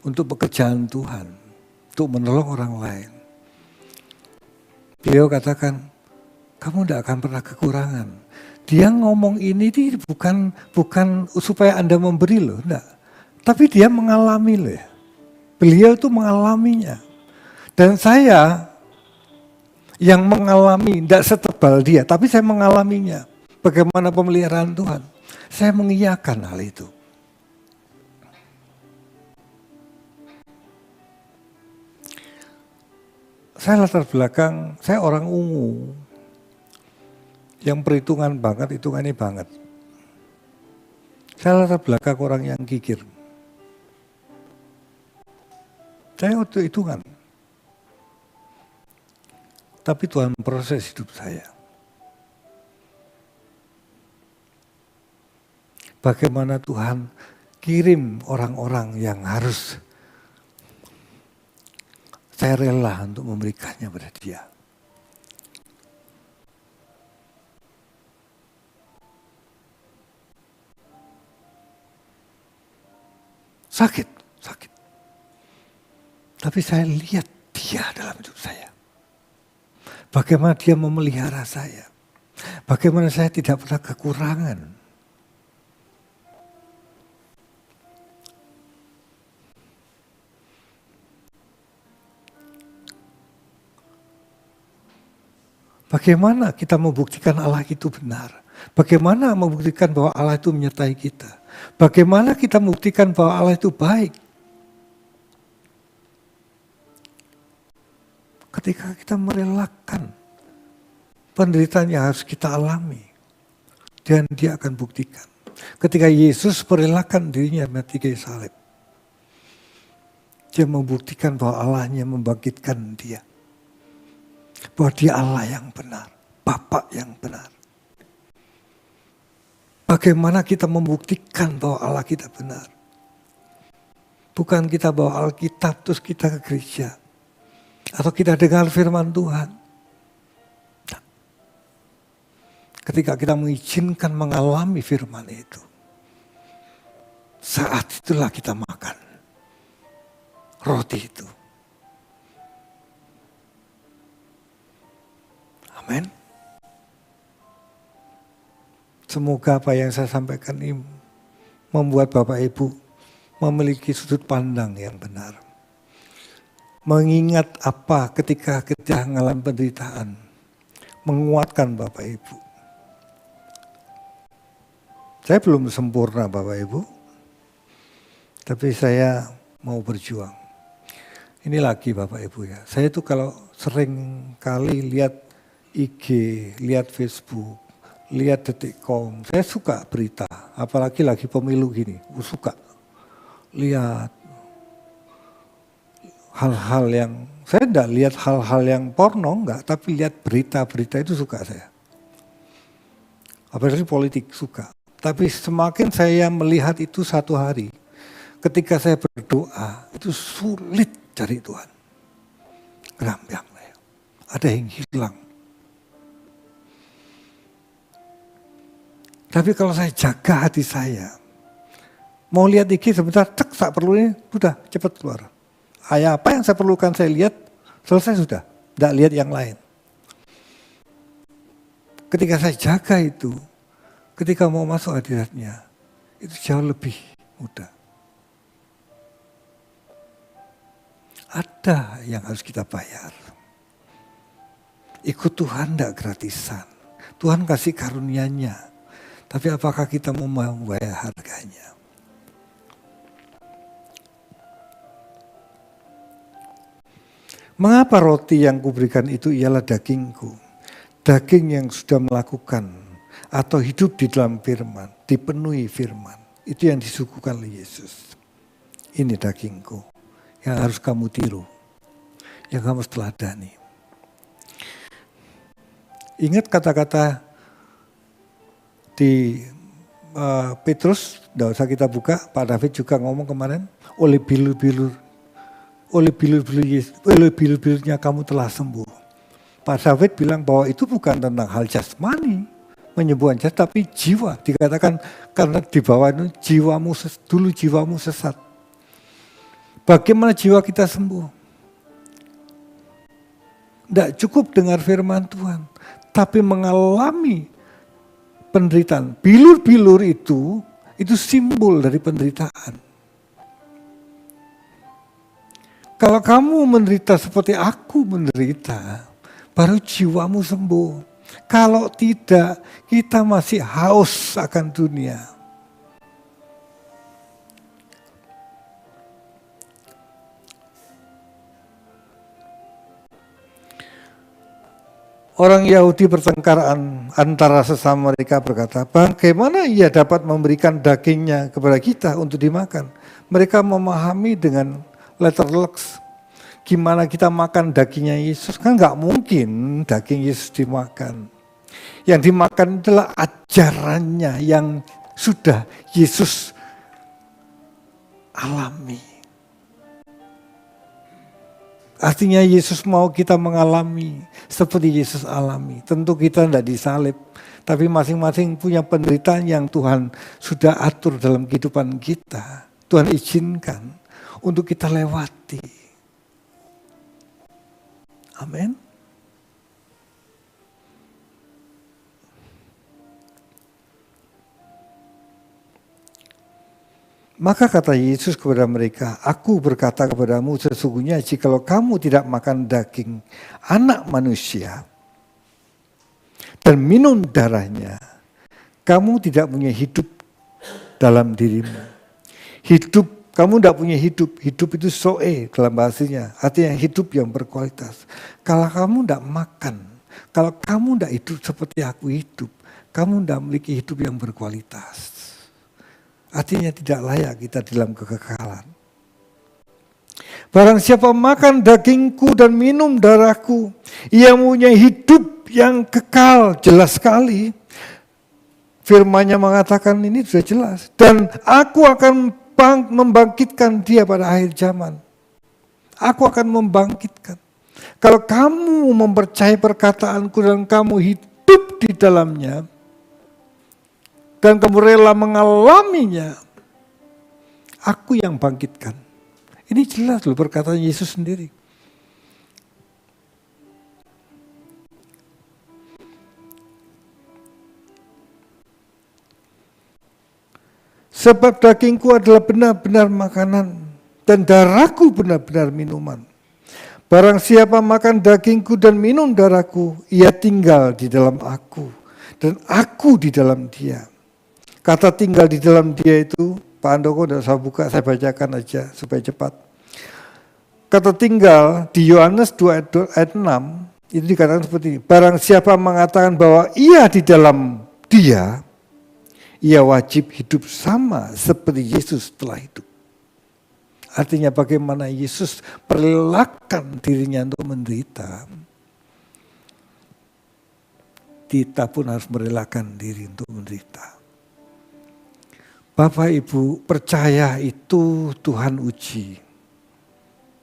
untuk pekerjaan Tuhan, untuk menolong orang lain. Beliau katakan, kamu tidak akan pernah kekurangan. Dia ngomong ini bukan supaya Anda memberi loh, enggak. Tapi dia mengalami loh ya. Beliau itu mengalaminya. Dan saya yang mengalami, tidak setebal dia, tapi saya mengalaminya. Bagaimana pemeliharaan Tuhan. Saya mengiyakan hal itu. Saya latar belakang, saya orang ungu. Yang perhitungan banget, hitungannya banget. Saya latar belakang orang yang gigir. Saya untuk hitungan. Tapi Tuhan proses hidup saya. Bagaimana Tuhan kirim orang-orang yang harus saya rela untuk memberikannya pada dia. Sakit. Tapi saya lihat dia dalam hidup saya. Bagaimana dia memelihara saya. Bagaimana saya tidak pernah kekurangan. Bagaimana kita membuktikan Allah itu benar? Bagaimana membuktikan bahwa Allah itu menyertai kita? Bagaimana kita membuktikan bahwa Allah itu baik? Ketika kita merelakan penderitaan yang harus kita alami, dan dia akan buktikan. Ketika Yesus merelakan dirinya mati kayu salib, dia membuktikan bahwa Allahnya membangkitkan dia. Bahwa dia Allah yang benar, Bapa yang benar. Bagaimana kita membuktikan bahwa Allah kita benar? Bukan kita bawa Alkitab terus kita ke gereja. Atau kita dengar firman Tuhan. Nah, ketika kita mengizinkan mengalami firman itu, saat itulah kita makan roti itu. Amin. Semoga apa yang saya sampaikan ini membuat Bapak Ibu memiliki sudut pandang yang benar. Mengingat apa ketika kita mengalami penderitaan. Menguatkan Bapak Ibu. Saya belum sempurna Bapak Ibu. Tapi saya mau berjuang. Ini lagi Bapak Ibu ya. Saya tuh kalau sering kali lihat IG, lihat Facebook, lihat Detik.com, saya suka berita, apalagi lagi pemilu gini, suka lihat hal-hal yang, saya enggak lihat hal-hal yang porno, enggak, tapi lihat berita-berita itu suka saya. Apalagi politik, suka. Tapi semakin saya melihat itu satu hari, ketika saya berdoa, itu sulit cari Tuhan. Gerambyang, ada yang hilang. Tapi kalau saya jaga hati saya, mau lihat IG sebentar, cek tak perlu ini, sudah cepat keluar. Apa yang saya perlukan saya lihat, selesai sudah, tidak lihat yang lain. Ketika saya jaga itu, ketika mau masuk hadiratnya, itu jauh lebih mudah. Ada yang harus kita bayar. Ikut Tuhan tidak gratisan. Tuhan kasih karunia-Nya. Tapi apakah kita mau membayar harganya? Mengapa roti yang kuberikan itu ialah dagingku? Daging yang sudah melakukan atau hidup di dalam firman, dipenuhi firman. Itu yang disuguhkan oleh Yesus. Ini dagingku yang harus kamu tiru, yang kamu teladani. Ingat kata-kata di Petrus, tidak usah kita buka, Pak David juga ngomong kemarin, oleh bilur-bilurnya kamu telah sembuh. Pak David bilang bahwa itu bukan tentang hal jasmani, menyembuhkan jasad, tapi jiwa. Dikatakan karena di bawah itu jiwamu sesat. Bagaimana jiwa kita sembuh? Tidak cukup dengar firman Tuhan, tapi mengalami penderitaan. Bilur-bilur itu simbol dari penderitaan. Kalau kamu menderita seperti aku menderita, baru jiwamu sembuh. Kalau tidak, kita masih haus akan dunia. Orang Yahudi bertengkar antara sesama mereka berkata, bagaimana ia dapat memberikan dagingnya kepada kita untuk dimakan? Mereka memahami dengan letterlux, gimana kita makan dagingnya Yesus? Kan nggak mungkin daging Yesus dimakan. Yang dimakan adalah ajarannya yang sudah Yesus alami. Artinya Yesus mau kita mengalami seperti Yesus alami. Tentu kita tidak disalib, tapi masing-masing punya penderitaan yang Tuhan sudah atur dalam kehidupan kita. Tuhan izinkan untuk kita lewati. Amin. Maka kata Yesus kepada mereka, aku berkata kepadamu sesungguhnya jikalau kamu tidak makan daging anak manusia dan minum darahnya, kamu tidak punya hidup dalam dirimu. Kamu tidak punya hidup itu soe dalam bahasanya, artinya hidup yang berkualitas. Kalau kamu tidak makan, kalau kamu tidak hidup seperti aku hidup, kamu tidak memiliki hidup yang berkualitas. Artinya tidak layak kita dalam kekekalan. Barang siapa makan dagingku dan minum darahku, ia mempunyai hidup yang kekal. Jelas sekali. Firman-Nya mengatakan ini sudah jelas. Dan aku akan membangkitkan dia pada akhir zaman. Aku akan membangkitkan. Kalau kamu mempercayai perkataanku dan kamu hidup di dalamnya, dan kamu rela mengalaminya, aku yang bangkitkan. Ini jelas loh perkataan Yesus sendiri. Sebab dagingku adalah benar-benar makanan dan darahku benar-benar minuman. Barang siapa makan dagingku dan minum darahku, ia tinggal di dalam aku dan aku di dalam dia. Kata tinggal di dalam dia itu, Pak Andoko tidak usah buka, saya bacakan aja supaya cepat. Kata tinggal di Yohanes 2 ayat 6 itu dikatakan seperti ini. Barang siapa mengatakan bahwa ia di dalam dia, ia wajib hidup sama seperti Yesus telah hidup. Artinya bagaimana Yesus merelakan dirinya untuk menderita, kita pun harus merelakan diri untuk menderita. Bapak Ibu, percaya itu Tuhan uji.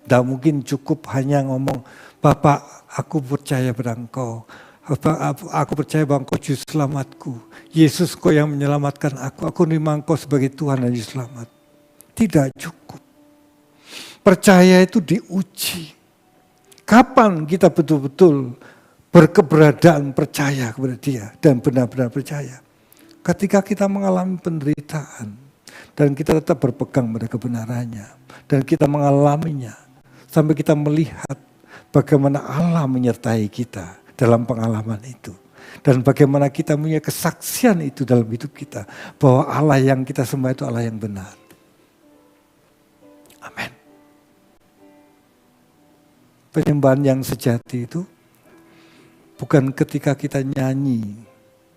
Tidak mungkin cukup hanya ngomong, Bapak aku percaya pada Engkau. Aku percaya bahwa Engkau juru selamatku. Yesus Engkau yang menyelamatkan aku nerima Engkau sebagai Tuhan dan juru selamat. Tidak cukup. Percaya itu diuji. Kapan kita betul-betul berkeberadaan percaya kepada Dia dan benar-benar percaya? Ketika kita mengalami penderitaan dan kita tetap berpegang pada kebenarannya dan kita mengalaminya sampai kita melihat bagaimana Allah menyertai kita dalam pengalaman itu dan bagaimana kita punya kesaksian itu dalam hidup kita bahwa Allah yang kita sembah itu Allah yang benar. Amin. Penyembahan yang sejati itu bukan ketika kita nyanyi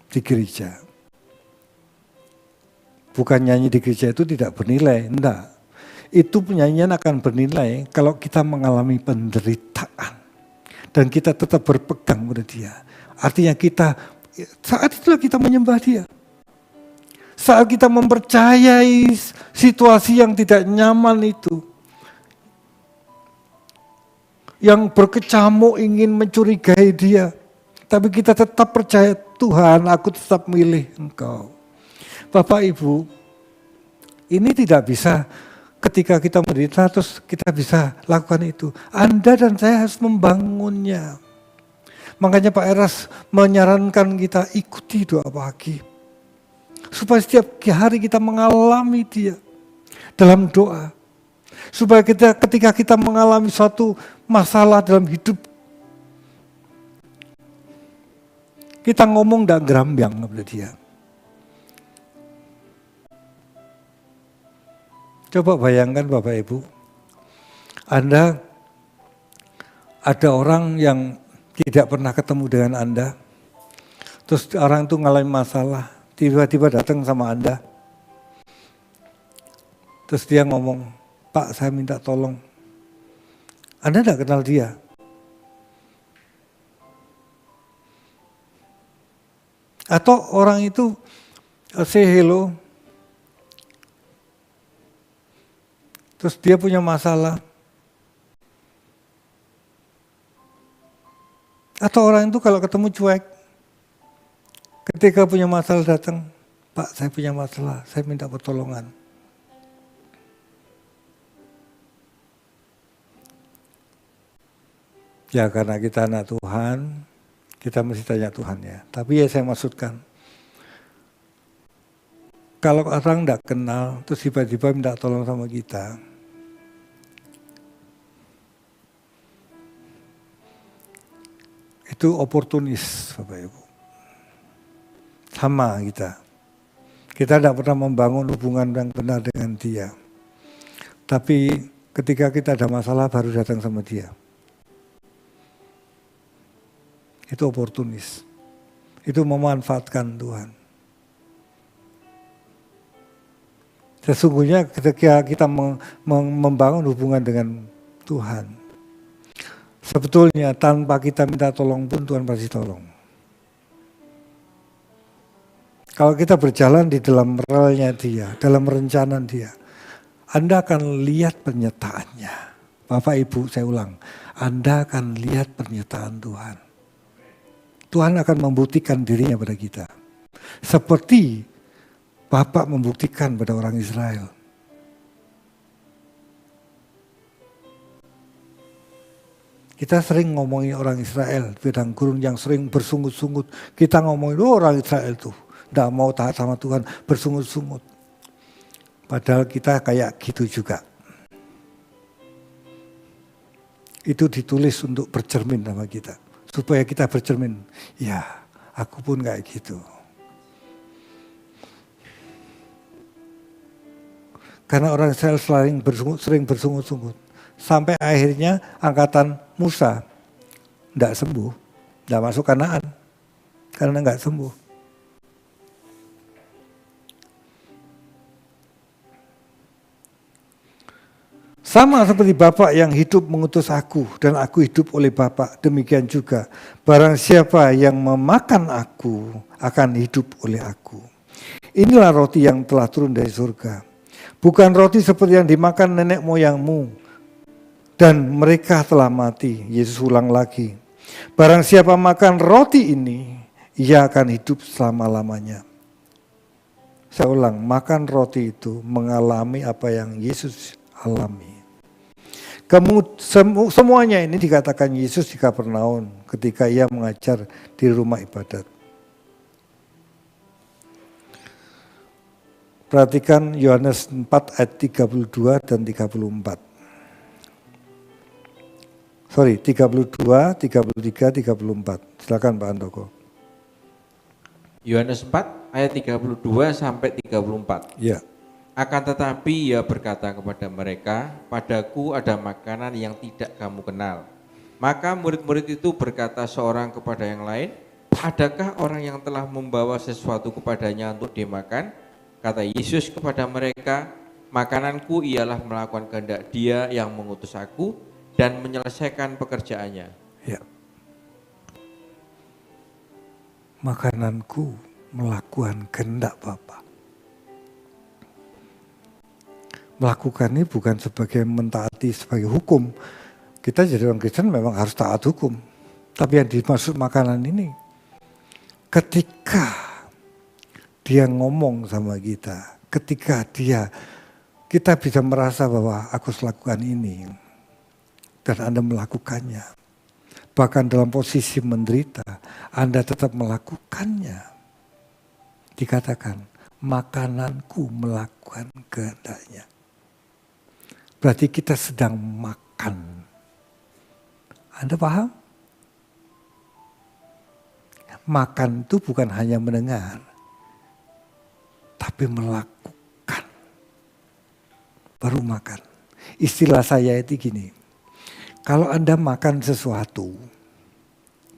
di gereja. Bukan nyanyi di gereja itu tidak bernilai, enggak. Itu penyanyian akan bernilai kalau kita mengalami penderitaan. Dan kita tetap berpegang pada Dia. Artinya saat itulah kita menyembah Dia. Saat kita mempercayai situasi yang tidak nyaman itu. Yang berkecamuk ingin mencurigai Dia. Tapi kita tetap percaya, Tuhan aku tetap milih Engkau. Bapak Ibu, ini tidak bisa ketika kita menderita terus kita bisa lakukan itu. Anda dan saya harus membangunnya. Makanya Pak Eras menyarankan kita ikuti doa pagi. Supaya setiap hari kita mengalami Dia dalam doa. Supaya ketika kita mengalami suatu masalah dalam hidup, kita ngomong dan gerambiang kepada Dia. Coba bayangkan Bapak Ibu, Anda ada orang yang tidak pernah ketemu dengan Anda, terus orang itu ngalamin masalah, tiba-tiba datang sama Anda, terus dia ngomong, Pak saya minta tolong. Anda tidak kenal dia. Atau orang itu say hello, terus dia punya masalah. Atau orang itu kalau ketemu cuek. Ketika punya masalah datang, Pak saya punya masalah, saya minta pertolongan. Ya karena kita anak Tuhan, kita mesti tanya Tuhan ya. Tapi ya saya maksudkan, kalau orang tidak kenal, terus tiba-tiba minta tolong sama kita, itu oportunis Bapak Ibu. Sama kita. Kita tidak pernah membangun hubungan yang benar dengan Dia. Tapi ketika kita ada masalah baru datang sama Dia. Itu oportunis. Itu memanfaatkan Tuhan. Sesungguhnya ketika kita membangun hubungan dengan Tuhan, sebetulnya tanpa kita minta tolong pun Tuhan pasti tolong. Kalau kita berjalan di dalam relnya Dia, dalam rencana Dia, Anda akan lihat penyertaannya. Bapak Ibu, saya ulang, Anda akan lihat penyertaan Tuhan. Tuhan akan membuktikan dirinya pada kita. Seperti Bapak membuktikan pada orang Israel. Kita sering ngomongin orang Israel, padang gurun yang sering bersungut-sungut. Kita ngomongin, orang Israel tuh tidak mau taat sama Tuhan, bersungut-sungut. Padahal kita kayak gitu juga. Itu ditulis untuk bercermin sama kita. Supaya kita bercermin, ya aku pun kayak gitu. Karena orang Israel sering bersungut-sungut. Sampai akhirnya angkatan Musa tidak sembuh, tidak masuk Kanaan karena nggak sembuh. Sama seperti Bapa yang hidup mengutus aku dan aku hidup oleh Bapa, demikian juga barang siapa yang memakan aku akan hidup oleh aku. Inilah roti yang telah turun dari surga. Bukan roti seperti yang dimakan nenek moyangmu. Dan mereka telah mati. Yesus ulang lagi. Barang siapa makan roti ini, ia akan hidup selama-lamanya. Saya ulang, makan roti itu mengalami apa yang Yesus alami. Semuanya ini dikatakan Yesus di Kapernaum ketika ia mengajar di rumah ibadat. Perhatikan Yohanes 4 ayat 32 dan 34. 32, 33, 34. Silakan Pak Andoko. Yohanes 4 ayat 32 sampai 34. Ya. Akan tetapi ia berkata kepada mereka, padaku ada makanan yang tidak kamu kenal. Maka murid-murid itu berkata seorang kepada yang lain, adakah orang yang telah membawa sesuatu kepadanya untuk dimakan? Kata Yesus kepada mereka, makananku ialah melakukan kehendak Dia yang mengutus aku dan menyelesaikan pekerjaannya. Ya. Makananku melakukan kehendak Bapa. Melakukan ini bukan sebagai mentaati sebagai hukum. Kita jadi orang Kristen memang harus taat hukum. Tapi yang dimaksud makanan ini, ketika dia ngomong sama kita, ketika kita bisa merasa bahwa aku melakukan ini, dan Anda melakukannya. Bahkan dalam posisi menderita, Anda tetap melakukannya. Dikatakan, makananku melakukan kehendaknya. Berarti kita sedang makan. Anda paham? Makan itu bukan hanya mendengar, tapi melakukan. Baru makan. Istilah saya itu gini. Kalau Anda makan sesuatu,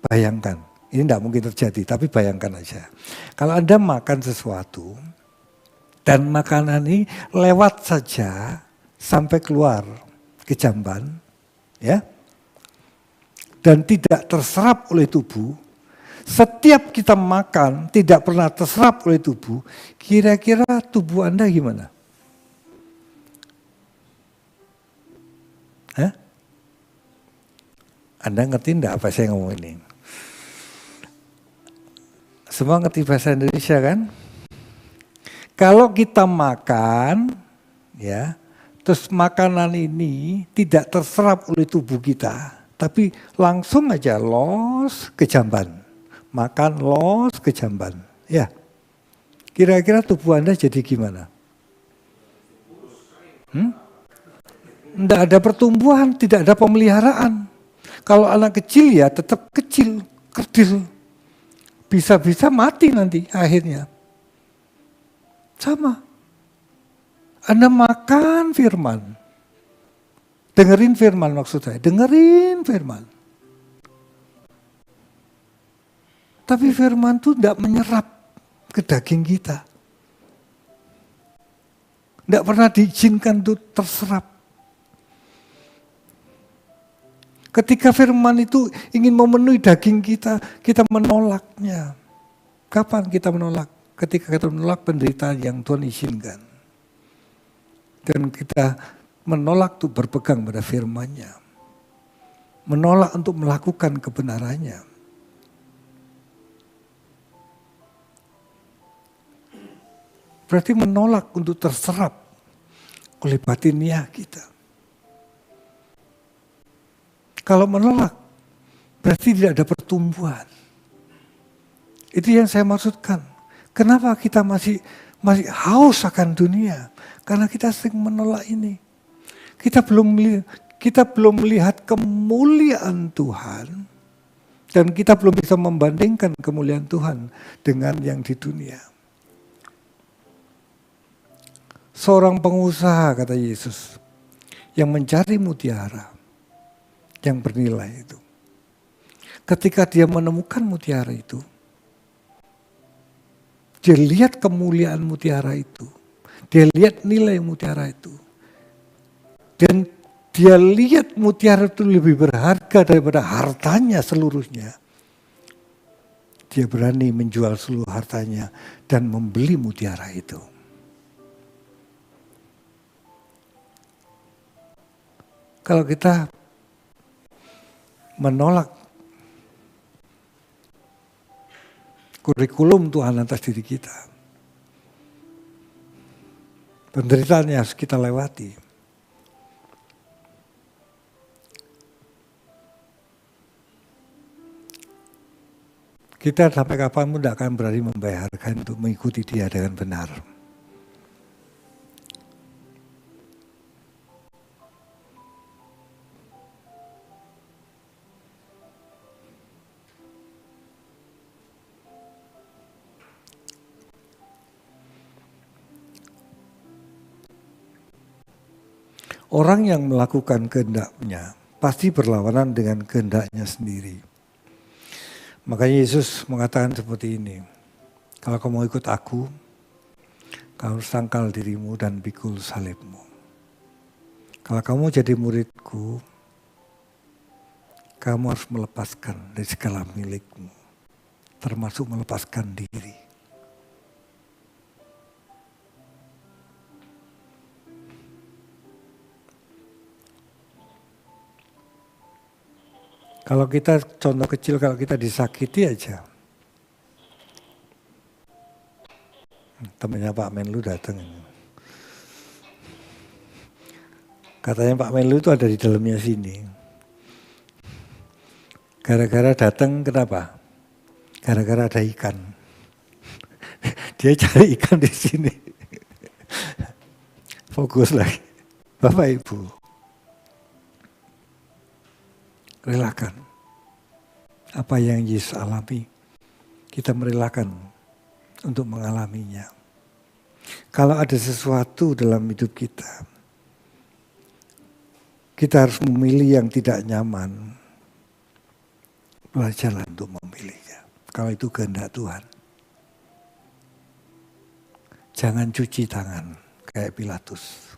bayangkan, ini tidak mungkin terjadi, tapi bayangkan aja. Kalau Anda makan sesuatu, dan makanan ini lewat saja sampai keluar ke jamban, ya, dan tidak terserap oleh tubuh, setiap kita makan tidak pernah terserap oleh tubuh, kira-kira tubuh Anda gimana? Hah? Anda ngerti enggak apa saya ngomong ini? Semua ngerti bahasa Indonesia kan? Kalau kita makan, ya, terus makanan ini tidak terserap oleh tubuh kita, tapi langsung aja los ke jamban. Makan los ke jamban. Ya, kira-kira tubuh Anda jadi gimana? Tidak ada pertumbuhan, tidak ada pemeliharaan. Kalau anak kecil ya tetap kecil, kerdil. Bisa-bisa mati nanti akhirnya. Sama. Anda makan firman. Dengerin firman maksud saya, dengerin firman. Tapi firman itu tidak menyerap ke daging kita. Tidak pernah diizinkan untuk terserap. Ketika firman itu ingin memenuhi daging kita, kita menolaknya. Kapan kita menolak? Ketika kita menolak penderitaan yang Tuhan izinkan. Dan kita menolak untuk berpegang pada firman-Nya. Menolak untuk melakukan kebenarannya. Berarti menolak untuk terserap oleh batiniah kita. Kalau menolak, berarti tidak ada pertumbuhan. Itu yang saya maksudkan. Kenapa kita masih haus akan dunia? Karena kita sering menolak ini. Kita belum melihat kemuliaan Tuhan. Dan kita belum bisa membandingkan kemuliaan Tuhan dengan yang di dunia. Seorang pengusaha, kata Yesus, yang mencari mutiara yang bernilai itu. Ketika dia menemukan mutiara itu, dia lihat kemuliaan mutiara itu. Dia lihat nilai mutiara itu. Dan dia lihat mutiara itu lebih berharga daripada hartanya seluruhnya. Dia berani menjual seluruh hartanya dan membeli mutiara itu. Kalau kita menolak kurikulum Tuhan atas diri kita, penderitaan yang harus kita lewati. Kita sampai kapanpun tidak akan berani membayarkan untuk mengikuti Dia dengan benar. Orang yang melakukan kehendak-Nya pasti berlawanan dengan kehendak-Nya sendiri. Makanya Yesus mengatakan seperti ini, kalau kamu ikut aku, kamu harus tangkal dirimu dan pikul salibmu. Kalau kamu jadi muridku, kamu harus melepaskan dari segala milikmu, termasuk melepaskan diri. Kalau kita, contoh kecil, kalau kita disakiti aja. Temannya Pak Menlu datang. Katanya Pak Menlu itu ada di dalamnya sini. Gara-gara datang kenapa? Gara-gara ada ikan. Dia cari ikan di sini. Fokus lagi. Bapak Ibu, relakan. Apa yang Yesus alami, kita merelakan untuk mengalaminya. Kalau ada sesuatu dalam hidup kita, kita harus memilih yang tidak nyaman. Belajarlah untuk memilihnya. Kalau itu kehendak Tuhan. Jangan cuci tangan kayak Pilatus.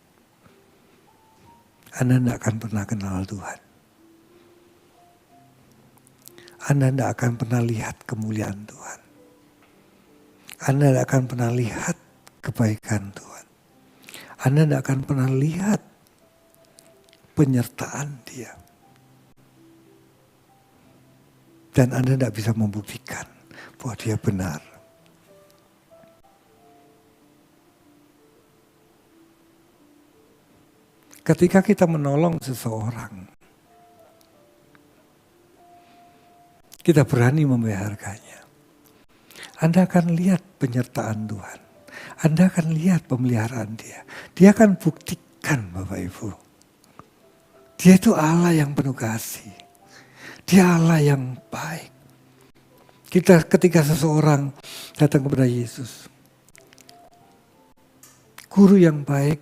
Anda tidak akan pernah kenal Tuhan. Anda tidak akan pernah lihat kemuliaan Tuhan. Anda tidak akan pernah lihat kebaikan Tuhan. Anda tidak akan pernah lihat penyertaan Dia. Dan Anda tidak bisa membuktikan bahwa Dia benar. Ketika kita menolong seseorang, kita berani memeliharanya. Anda akan lihat penyertaan Tuhan. Anda akan lihat pemeliharaan Dia. Dia akan buktikan, Bapak Ibu. Dia itu Allah yang penuh kasih. Dia Allah yang baik. Ketika seseorang datang kepada Yesus, guru yang baik,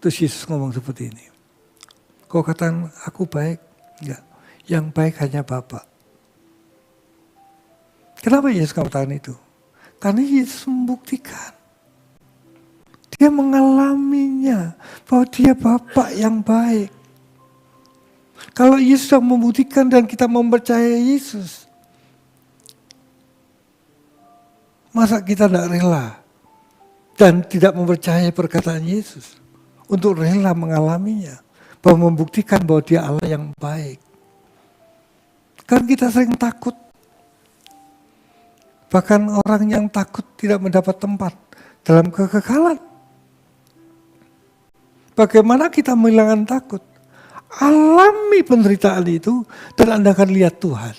terus Yesus ngomong seperti ini. Kau katakan aku baik? Enggak. Yang baik hanya Bapa. Kenapa Yesus katakan itu? Karena Yesus membuktikan. Dia mengalaminya bahwa Dia Bapa yang baik. Kalau Yesus sudah membuktikan dan kita mempercayai Yesus, masa kita tidak rela dan tidak mempercayai perkataan Yesus untuk rela mengalaminya, bahwa membuktikan bahwa dia Allah yang baik. Kan kita sering takut. Bahkan orang yang takut tidak mendapat tempat dalam kekekalan. Bagaimana kita menghilangkan takut? Alami penderitaan itu dan Anda akan lihat Tuhan.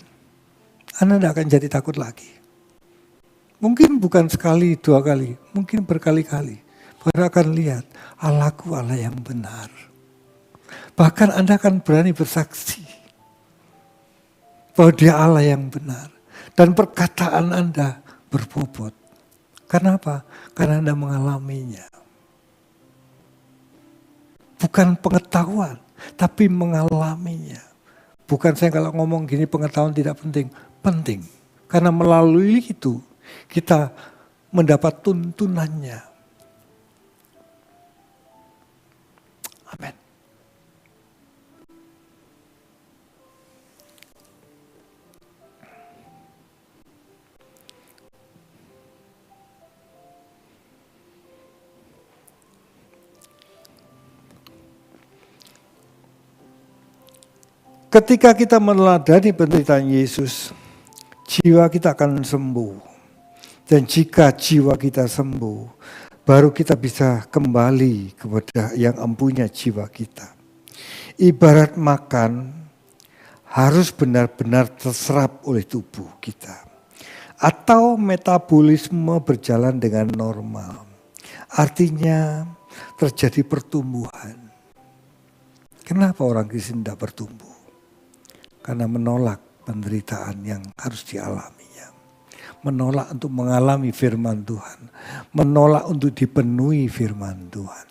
Anda tidak akan jadi takut lagi. Mungkin bukan sekali, 2 kali, mungkin berkali-kali. Baru akan lihat Allahku Allah yang benar. Bahkan Anda akan berani bersaksi bahwa dia Allah yang benar. Dan perkataan Anda berbobot. Karena apa? Karena Anda mengalaminya. Bukan pengetahuan, tapi mengalaminya. Bukan saya kalau ngomong gini pengetahuan tidak penting. Penting. Karena melalui itu kita mendapat tuntunannya. Amin. Ketika kita meneladani penderitaan Yesus, jiwa kita akan sembuh. Dan jika jiwa kita sembuh, baru kita bisa kembali kepada yang empunya jiwa kita. Ibarat makan harus benar-benar terserap oleh tubuh kita. Atau metabolisme berjalan dengan normal. Artinya terjadi pertumbuhan. Kenapa orang Kristen tidak bertumbuh? Karena menolak penderitaan yang harus dialaminya. Menolak untuk mengalami firman Tuhan. Menolak untuk dipenuhi firman Tuhan.